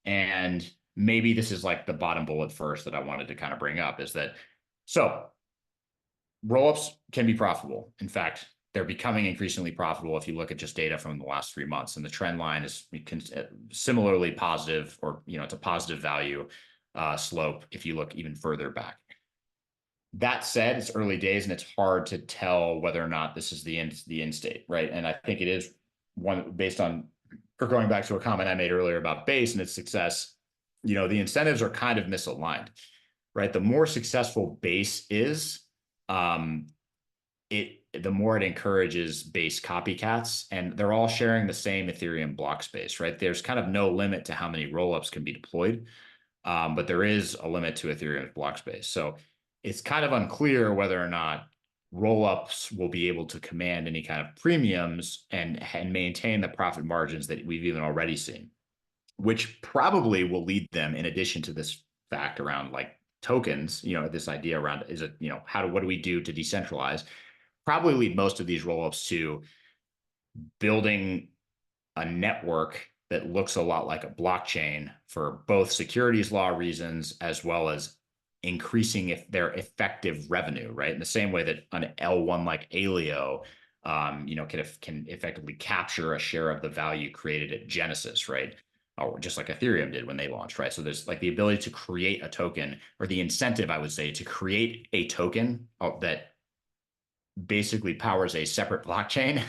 And maybe this is like the bottom bullet first that I wanted to kind of bring up, is that, so rollups can be profitable. In fact, they're becoming increasingly profitable if you look at just data from the last 3 months. And the trend line is similarly positive, or, it's a positive value slope if you look even further back. That said, it's early days and it's hard to tell whether or not this is the end state, right? And I think it is one based on, or going back to a comment I made earlier about Base and its success, the incentives are kind of misaligned, right? The more successful Base is, the more it encourages Base copycats, and they're all sharing the same Ethereum block space, right? There's kind of no limit to how many rollups can be deployed, but there is a limit to Ethereum's block space. So it's kind of unclear whether or not rollups will be able to command any kind of premiums and maintain the profit margins that we've even already seen, which probably will lead them, in addition to this fact around like tokens, this idea around, is it, what do we do to decentralize? Probably lead most of these rollups to building a network that looks a lot like a blockchain for both securities law reasons, as well as increasing their effective revenue, right? In the same way that an L1 like Alio, can effectively capture a share of the value created at Genesis, right? Or just like Ethereum did when they launched, right? So there's like the ability to create a token, or the incentive, I would say, to create a token that basically powers a separate blockchain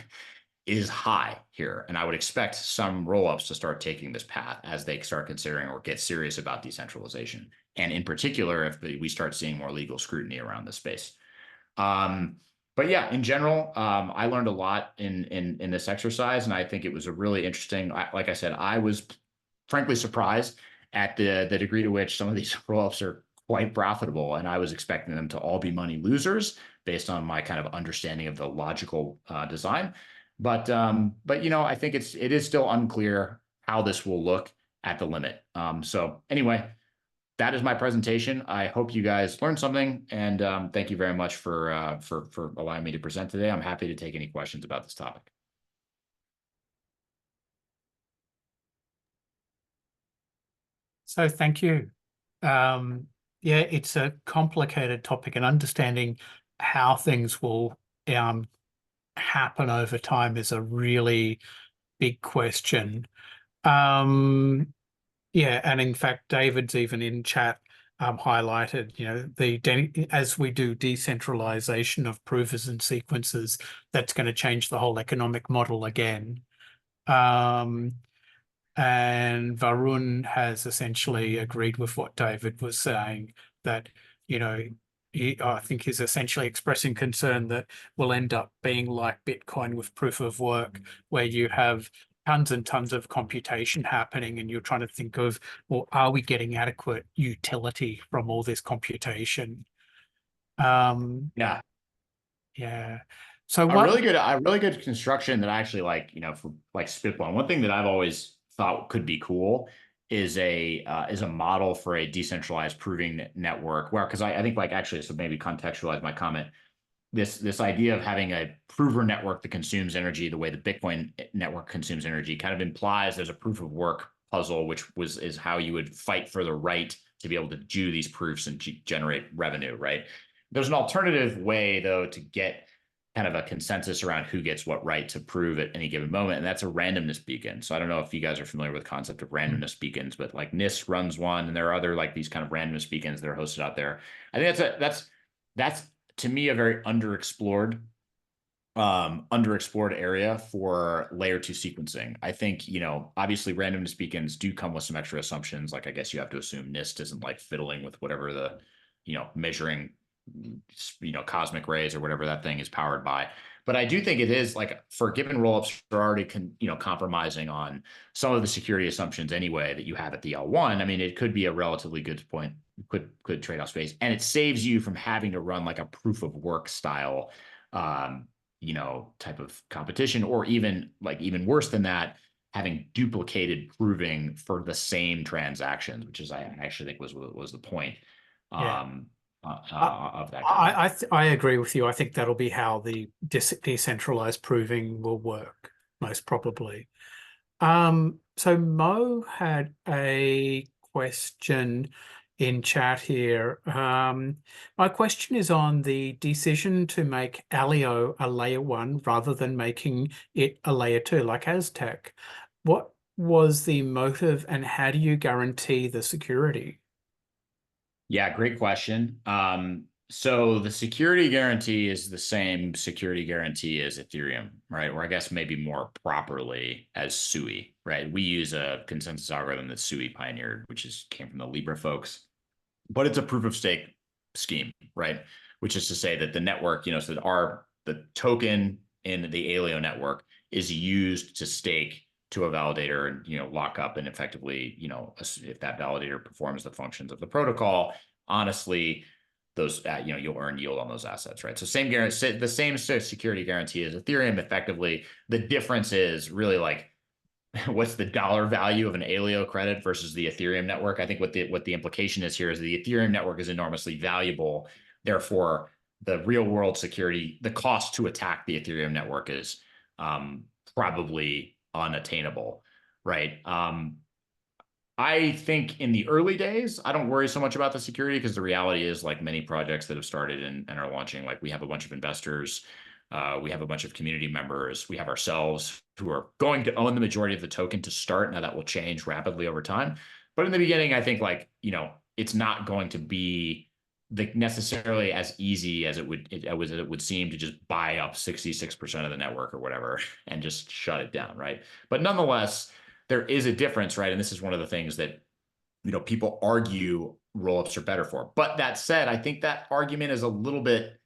is high here. And I would expect some rollups to start taking this path as they start considering or get serious about decentralization. And in particular, if we start seeing more legal scrutiny around this space. But yeah, in general, I learned a lot in this exercise, and I think it was a really interesting, like I said, I was frankly surprised at the degree to which some of these rollups are quite profitable, and I was expecting them to all be money losers based on my kind of understanding of the logical design. But I think it is still unclear how this will look at the limit. So anyway, that is my presentation. I hope you guys learned something, and thank you very much for allowing me to present today. I'm happy to take any questions about this topic. So thank you. Yeah, it's a complicated topic, and understanding how things will happen over time is a really big question. Yeah, and in fact, David's even in chat highlighted, as we do decentralization of provers and sequences, that's going to change the whole economic model again. And Varun has essentially agreed with what David was saying, that, I think he's essentially expressing concern that we'll end up being like Bitcoin with proof of work, where you have tons and tons of computation happening, and you're trying to think of, well, are we getting adequate utility from all this computation? Yeah. Yeah. So A really good construction that I actually like, for like spitballing. One thing that I've always thought could be cool is a model for a decentralized proving network where, because I think like actually, so maybe contextualize my comment, this idea of having a prover network that consumes energy the way the Bitcoin network consumes energy kind of implies there's a proof of work puzzle, which is how you would fight for the right to be able to do these proofs and generate revenue, right? There's an alternative way though to get kind of a consensus around who gets what right to prove at any given moment, and that's a randomness beacon. So I don't know if you guys are familiar with the concept of randomness beacons, but like NIST runs one, and there are other like these kind of randomness beacons that are hosted out there. I think that's to me a very underexplored area for layer two sequencing. I think, obviously randomness beacons do come with some extra assumptions. Like I guess you have to assume NIST isn't like fiddling with whatever the, measuring, cosmic rays or whatever that thing is powered by. But I do think it is like for given rollups are already compromising on some of the security assumptions anyway that you have at the L1. I mean, it could be a relatively good point, could trade off space, and it saves you from having to run like a proof of work style type of competition, or even worse than that, having duplicated proving for the same transactions, which is I actually think was the point yeah, um, I of that kind of thing. I agree with you. I think that'll be how the decentralized proving will work, most probably. So Mo had a question in chat here. My question is on the decision to make Alio a layer one rather than making it a layer two, like Aztec. What was the motive and how do you guarantee the security? Yeah, great question. So the security guarantee is the same security guarantee as Ethereum, right? Or I guess maybe more properly as SUI, right? We use a consensus algorithm that SUI pioneered, which came from the Libra folks, but it's a proof of stake scheme, right? Which is to say that the network, so that the token in the Alio network is used to stake to a validator and lock up, and effectively, if that validator performs the functions of the protocol honestly, those you'll earn yield on those assets, right? So the same security guarantee as Ethereum. Effectively, the difference is really like what's the dollar value of an Alio credit versus the Ethereum network. I think what the implication is here is the Ethereum network is enormously valuable. Therefore, the real world security, the cost to attack the Ethereum network is probably unattainable, right? I think in the early days, I don't worry so much about the security because the reality is, like many projects that have started and are launching, like we have a bunch of investors, we have a bunch of community members, we have ourselves who are going to own the majority of the token to start. Now that will change rapidly over time, but in the beginning, I think it's not going to be necessarily as easy as it would seem to just buy up 66% of the network or whatever and just shut it down, right? But nonetheless, there is a difference, right? And this is one of the things that people argue rollups are better for. But that said, I think that argument is a little bit,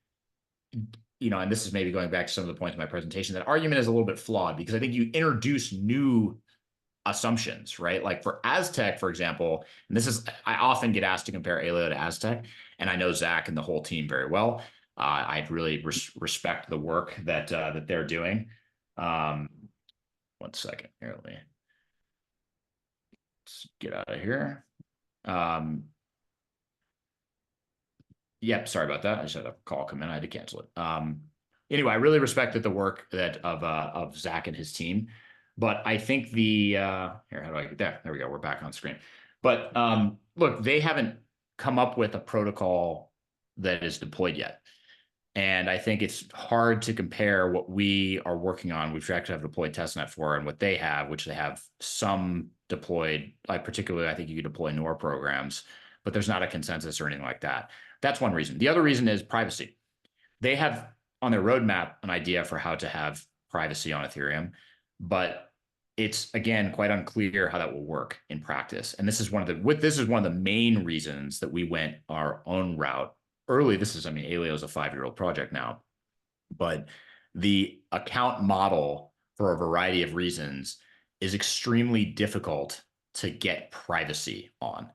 and this is maybe going back to some of the points in my presentation, that argument is a little bit flawed because I think you introduce new assumptions, right? Like for Aztec, for example, and I often get asked to compare Alio to Aztec, and I know Zach and the whole team very well. I really respect the work that they're doing. One second here, let me get out of here. Yep, sorry about that. I just had a call come in. I had to cancel it. Anyway, I really respected the work of Zach and his team, but I think here, how do I get there? There we go. We're back on screen. But look, they haven't come up with a protocol that is deployed yet. And I think it's hard to compare what we are working on, which we actually have deployed testnet for, and what they have, which they have some deployed. Like particularly, I think you could deploy NOR programs, but there's not a consensus or anything like that. That's one reason. The other reason is privacy. They have on their roadmap an idea for how to have privacy on Ethereum, but it's again quite unclear how that will work in practice. And this is one of the main reasons that we went our own route early. Alio is a 5-year-old project now, but the account model, for a variety of reasons, is extremely difficult to get privacy on.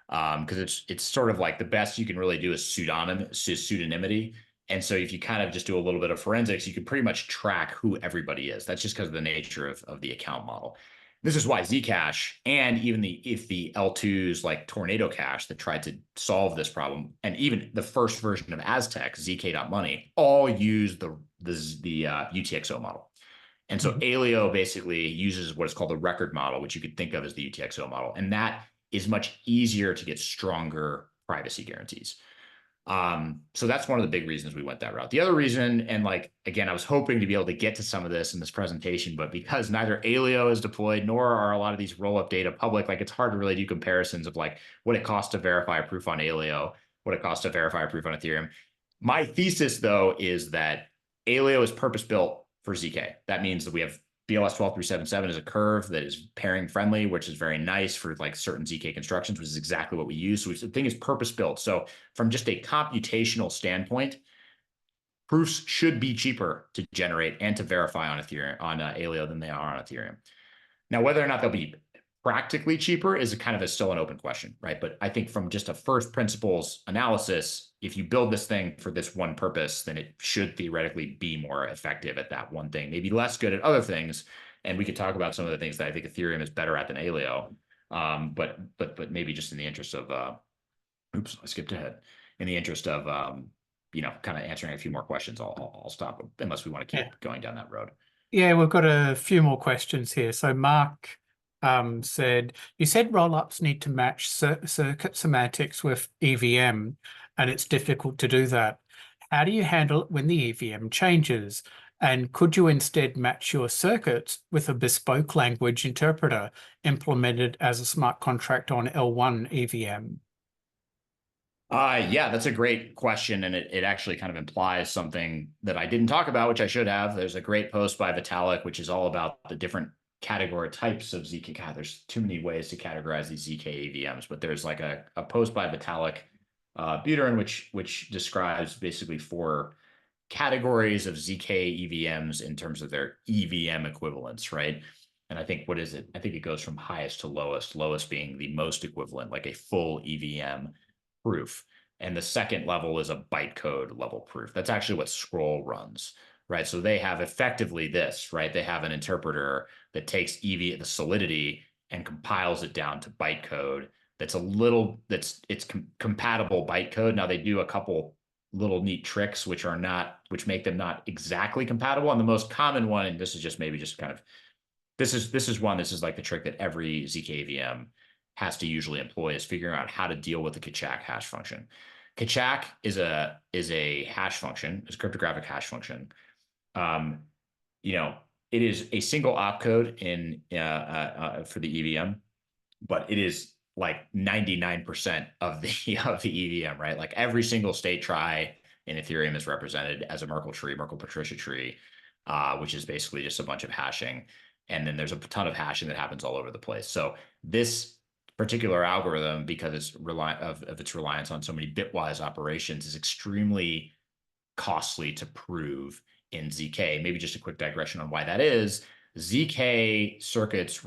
Because it's sort of like the best you can really do is pseudonymity, And so if you kind of just do a little bit of forensics, you can pretty much track who everybody is. That's just because of the nature of the account model. This is why Zcash and even if the L2s like Tornado Cash that tried to solve this problem, and even the first version of Aztec, zk.money, all use the UTXO model. And so Mhm. Alio basically uses what is called the record model, which you could think of as the UTXO model. And that is much easier to get stronger privacy guarantees. So that's one of the big reasons we went that route. The other reason, and like, again, I was hoping to be able to get to some of this in this presentation, but because neither Alio is deployed, nor are a lot of these roll-up data public, like it's hard to really do comparisons of like what it costs to verify a proof on Alio, what it costs to verify a proof on Ethereum. My thesis, though, is that Alio is purpose-built for ZK. That means that we have BLS 12377 is a curve that is pairing friendly, which is very nice for like certain ZK constructions, which is exactly what we use. So the thing is purpose built. So from just a computational standpoint, proofs should be cheaper to generate and to verify on Ethereum on Alio than they are on Ethereum. Now, whether or not they'll be practically cheaper is still an open question, right? But I think from just a first principles analysis, if you build this thing for this one purpose, then it should theoretically be more effective at that one thing, maybe less good at other things. And we could talk about some of the things that I think Ethereum is better at than Alio. But maybe just in the interest of oops, I skipped ahead. In the interest of kind of answering a few more questions, I'll stop unless we want to Yeah. keep going down that road. Yeah, we've got a few more questions here. So Mark said, you said rollups need to match circuit semantics with EVM, and it's difficult to do that. How do you handle it when the EVM changes? And could you instead match your circuits with a bespoke language interpreter implemented as a smart contract on L1 EVM? Yeah, that's a great question. And it actually kind of implies something that I didn't talk about, which I should have. There's a great post by Vitalik, which is all about the different category types of ZK. God, there's too many ways to categorize these ZK EVMs, but there's like a post by Vitalik Buterin, which describes basically four categories of ZK EVMs in terms of their EVM equivalents, right? And I think, what is it? I think it goes from highest to lowest being the most equivalent, like a full EVM proof. And the second level is a bytecode level proof. That's actually what Scroll runs, right? So they have effectively this, right? They have an interpreter that takes the solidity and compiles it down to bytecode. It's compatible bytecode. Now they do a couple little neat tricks which make them not exactly compatible. And the most common one, and this is just maybe just kind of this is like the trick that every ZK VM has to usually employ, is figuring out how to deal with the Kachak hash function. Kachak is a hash function, is a cryptographic hash function. Um, it is a single opcode for the EVM, but it is like 99% of the EVM, right? Like every single state trie in Ethereum is represented as a Merkle-Patricia tree, which is basically just a bunch of hashing. And then there's a ton of hashing that happens all over the place. So this particular algorithm, because of its reliance on so many bitwise operations, is extremely costly to prove in ZK. Maybe just a quick digression on why that is. ZK circuits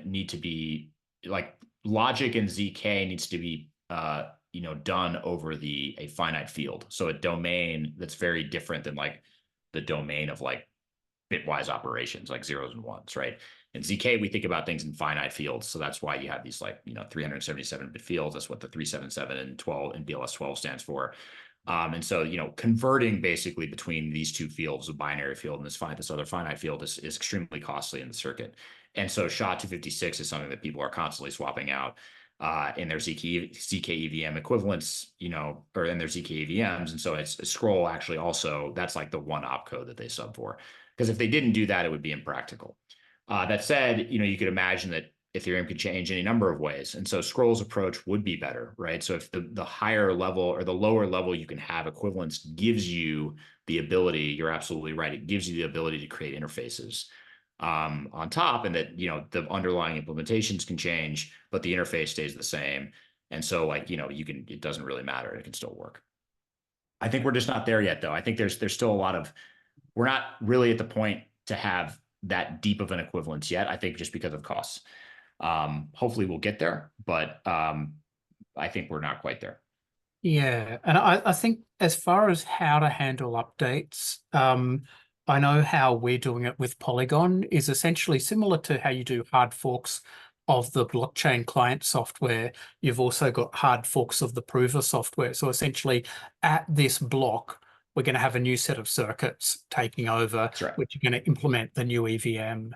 need to be like logic in ZK needs to be done over a finite field. So a domain that's very different than like the domain of like bitwise operations, like zeros and ones, right? In ZK, we think about things in finite fields. So that's why you have these 377-bit fields. That's what the 377 and 12 and BLS 12 stands for. And so, converting basically between these two fields, a binary field and this other finite field, is extremely costly in the circuit. And so SHA-256 is something that people are constantly swapping out in their ZK EVM equivalents, or in their ZK EVMs. And so it's Scroll actually also, that's like the one opcode that they sub for. Because if they didn't do that, it would be impractical. That said, you could imagine that Ethereum could change any number of ways. And so Scroll's approach would be better, right? So if the higher level or the lower level you can have equivalence gives you the ability, you're absolutely right, it gives you the ability to create interfaces on top, and that, the underlying implementations can change, but the interface stays the same. And so it doesn't really matter. It can still work. I think we're just not there yet, though. I think there's still we're not really at the point to have that deep of an equivalence yet. I think just because of costs. Hopefully we'll get there, but I think we're not quite there. Yeah, and I think as far as how to handle updates, I know how we're doing it with Polygon is essentially similar to how you do hard forks of the blockchain client software. You've also got hard forks of the prover software. So essentially, at this block, we're going to have a new set of circuits taking over, That's right. which are going to implement the new EVM. And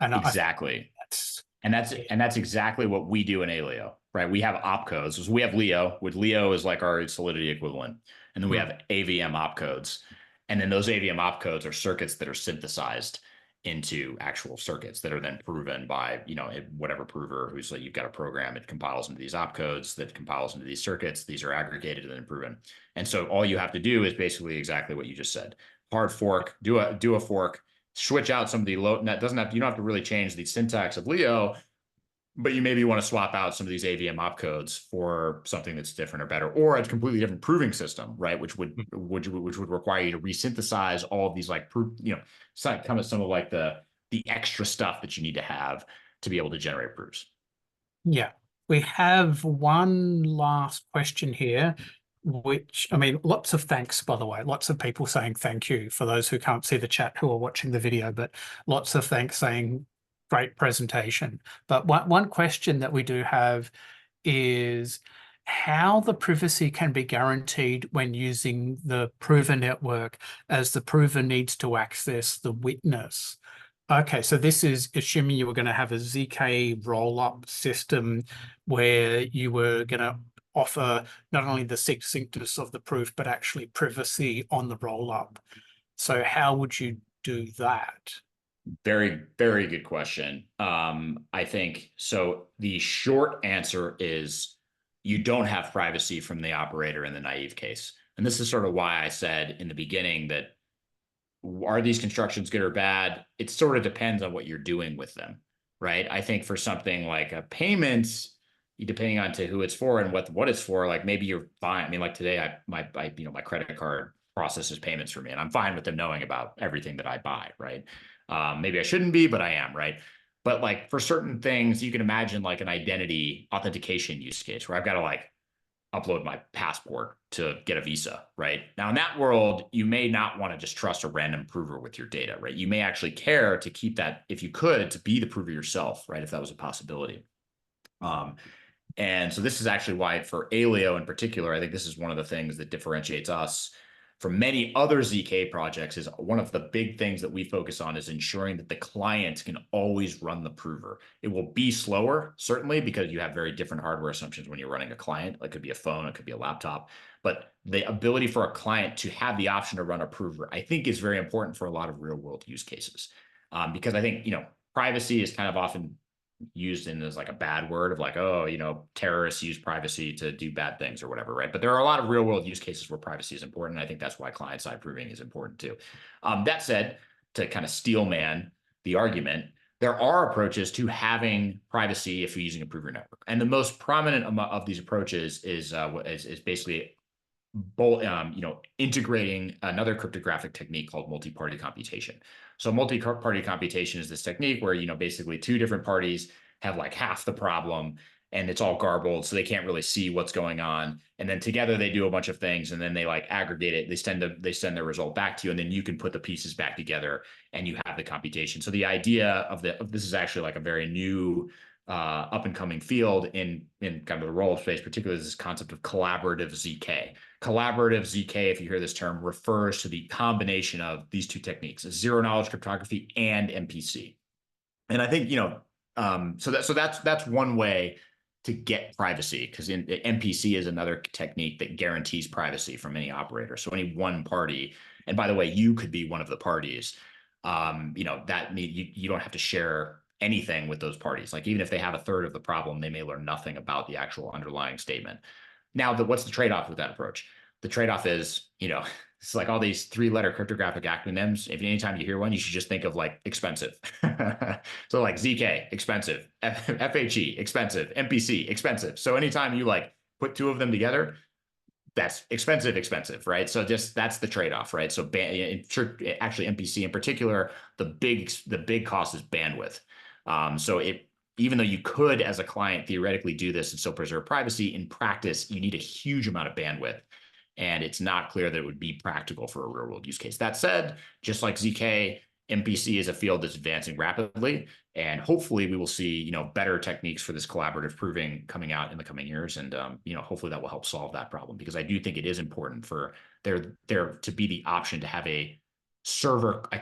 I think Exactly. that's yeah. And that's exactly what we do in Aleo, right? We have opcodes. So we have Leo, which Leo is like our Solidity equivalent. And then we Mm. have AVM opcodes. And then those AVM opcodes are circuits that are synthesized into actual circuits that are then proven by, whatever prover who's like, you've got a program, it compiles into these opcodes that compiles into these circuits. These are aggregated and then proven. And so all you have to do is basically exactly what you just said. Hard fork, do a fork, switch out some of the low, that doesn't have, you don't have to really change the syntax of Leo, but you maybe want to swap out some of these AVM opcodes for something that's different or better, or a completely different proving system, right? Which would require you to resynthesize all of these like some of like the extra stuff that you need to have to be able to generate proofs. Yeah, we have one last question here, which, I mean, lots of thanks, by the way. Lots of people saying thank you for those who can't see the chat who are watching the video, but lots of thanks saying great presentation. But one question that we do have is how the privacy can be guaranteed when using the prover network, as the prover needs to access the witness. Okay, so this is assuming you were going to have a ZK roll-up system where you were going to offer not only the succinctness of the proof, but actually privacy on the roll-up. So how would you do that? Very, very good question. I think so. The short answer is you don't have privacy from the operator in the naive case. And this is sort of why I said in the beginning that are these constructions good or bad? It sort of depends on what you're doing with them, right? I think for something like a payment, depending on to who it's for and what it's for, like maybe you're fine. I mean, like today, my credit card processes payments for me, and I'm fine with them knowing about everything that I buy, right? Maybe I shouldn't be, but I am, right? But like for certain things, you can imagine like an identity authentication use case where I've got to like upload my passport to get a visa, right? Now, in that world, you may not want to just trust a random prover with your data, right? You may actually care to keep that, if you could, to be the prover yourself, right? If that was a possibility. Um, and so this is actually why for Aleo in particular, I think this is one of the things that differentiates us from many other ZK projects. Is one of the big things that we focus on is ensuring that the client can always run the prover. It will be slower, certainly, because you have very different hardware assumptions when you're running a client. It could be a phone, it could be a laptop. But the ability for a client to have the option to run a prover, I think, is very important for a lot of real world use cases. Because I think, privacy is kind of often used in as like a bad word of like, oh, terrorists use privacy to do bad things or whatever, right? But there are a lot of real world use cases where privacy is important. I think that's why client side proving is important too. That said, to kind of steel man the argument, there are approaches to having privacy if you're using a prover network, and the most prominent of these approaches is basically both, integrating another cryptographic technique called multi-party computation. So multi-party computation is this technique where, basically two different parties have like half the problem and it's all garbled. So they can't really see what's going on. And then together they do a bunch of things and then they like aggregate it. They send their result back to you. And then you can put the pieces back together and you have the computation. So the idea of this is actually like a very new up and coming field in kind of the Rollup space, particularly this concept of collaborative ZK. Collaborative ZK, if you hear this term, refers to the combination of these two techniques: zero knowledge cryptography and MPC. And I think that's one way to get privacy, because MPC is another technique that guarantees privacy from any operator. So any one party, and by the way, you could be one of the parties. That you don't have to share anything with those parties. Like even if they have a third of the problem, they may learn nothing about the actual underlying statement. Now, what's the trade-off with that approach? The trade-off is, it's like all these three-letter cryptographic acronyms. If anytime you hear one, you should just think of like expensive. So like ZK, expensive, FHE, expensive, MPC, expensive. So anytime you like put two of them together, that's expensive, right? So just that's the trade-off, right? So actually MPC in particular, the big cost is bandwidth. So even though you could, as a client, theoretically do this and still preserve privacy, in practice, you need a huge amount of bandwidth. And it's not clear that it would be practical for a real world use case. That said, just like ZK, MPC is a field that's advancing rapidly. And hopefully we will see, better techniques for this collaborative proving coming out in the coming years. And, hopefully that will help solve that problem, because I do think it is important for there to be the option to have a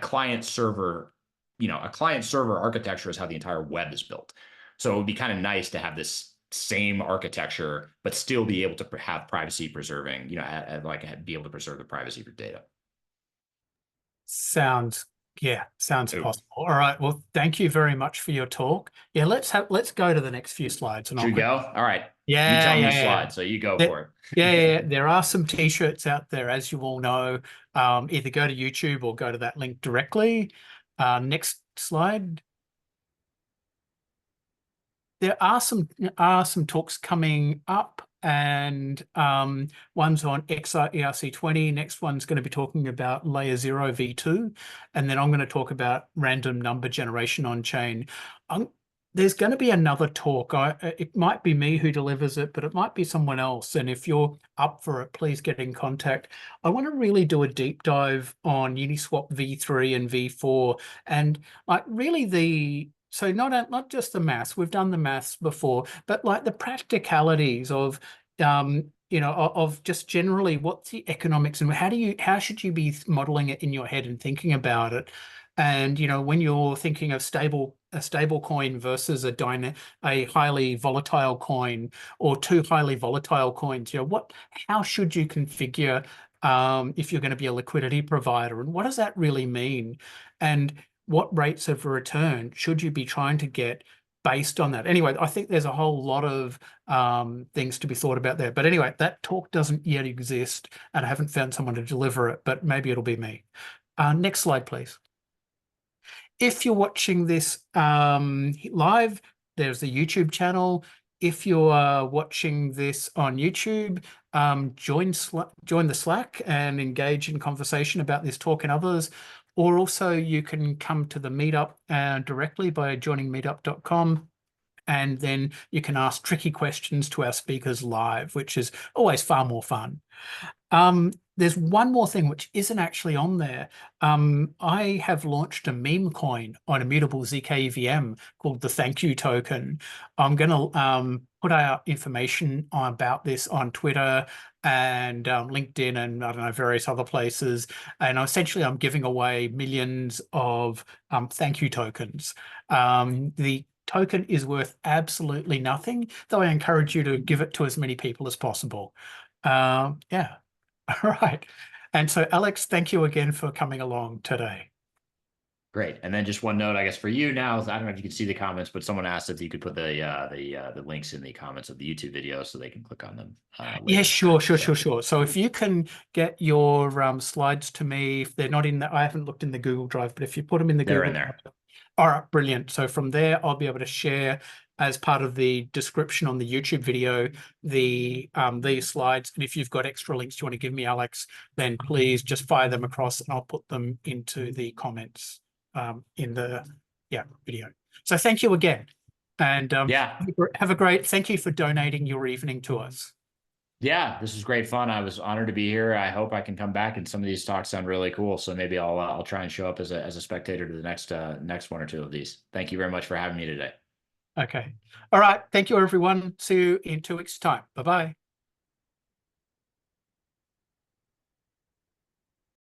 client server architecture is how the entire web is built. So it would be kind of nice to have this same architecture, but still be able to have privacy preserving, be able to preserve the privacy for data. Sounds Ooh. possible. All right. Well, thank you very much for your talk. Yeah, let's go to the next few slides and Should we go? All right. You Yeah, tell me yeah, yeah. slides, so you go There, for it. yeah. There are some t-shirts out there, as you all know. Either go to YouTube or go to that link directly. Next slide. There are some talks coming up, and one's on XR ERC20. Next one's going to be talking about layer 0 v2, and then I'm going to talk about random number generation on chain. There's going to be another talk. It might be me who delivers it, but it might be someone else. And if you're up for it, please get in contact. I want to really do a deep dive on Uniswap v3 and v4, and really so not just the maths, we've done the maths before, but like the practicalities of of just generally what's the economics and how should you be modeling it in your head and thinking about it. And when you're thinking of a stable coin versus a highly volatile coin, or two highly volatile coins, how should you configure if you're going to be a liquidity provider, and what does that really mean? And what rates of return should you be trying to get based on that? Anyway, I think there's a whole lot of things to be thought about there. But anyway, that talk doesn't yet exist, and I haven't found someone to deliver it, but maybe it'll be me. Next slide, please. If you're watching this live, there's the YouTube channel. If you are watching this on YouTube, join the Slack and engage in conversation about this talk and others. Or also you can come to the meetup directly by joining meetup.com. And then you can ask tricky questions to our speakers live, which is always far more fun. There's one more thing which isn't actually on there. I have launched a meme coin on Immutable ZK EVM called the Thank You Token. I'm going to put out information about this on Twitter and LinkedIn and I don't know, various other places. And essentially I'm giving away millions of thank you tokens. The token is worth absolutely nothing, though I encourage you to give it to as many people as possible. Yeah. All right. And so, Alex, thank you again for coming along today. Great. And then just one note, I guess, for you now, I don't know if you can see the comments, but someone asked if you could put the links in the comments of the YouTube video so they can click on them later. Yeah, sure. So if you can get your slides to me, if they're not in I haven't looked in the Google Drive, but if you put them in the They're Google in there. Drive. All right, brilliant. So from there, I'll be able to share as part of the description on the YouTube video, these slides. And if you've got extra links you want to give me, Alex, then please just fire them across and I'll put them into the comments in the video. So thank you again. And have a great, thank you for donating your evening to us. Yeah, this was great fun. I was honored to be here. I hope I can come back, and some of these talks sound really cool. So maybe I'll try and show up as a spectator to the next one or two of these. Thank you very much for having me today. Okay. All right. Thank you, everyone. See you in 2 weeks' time. Bye-bye.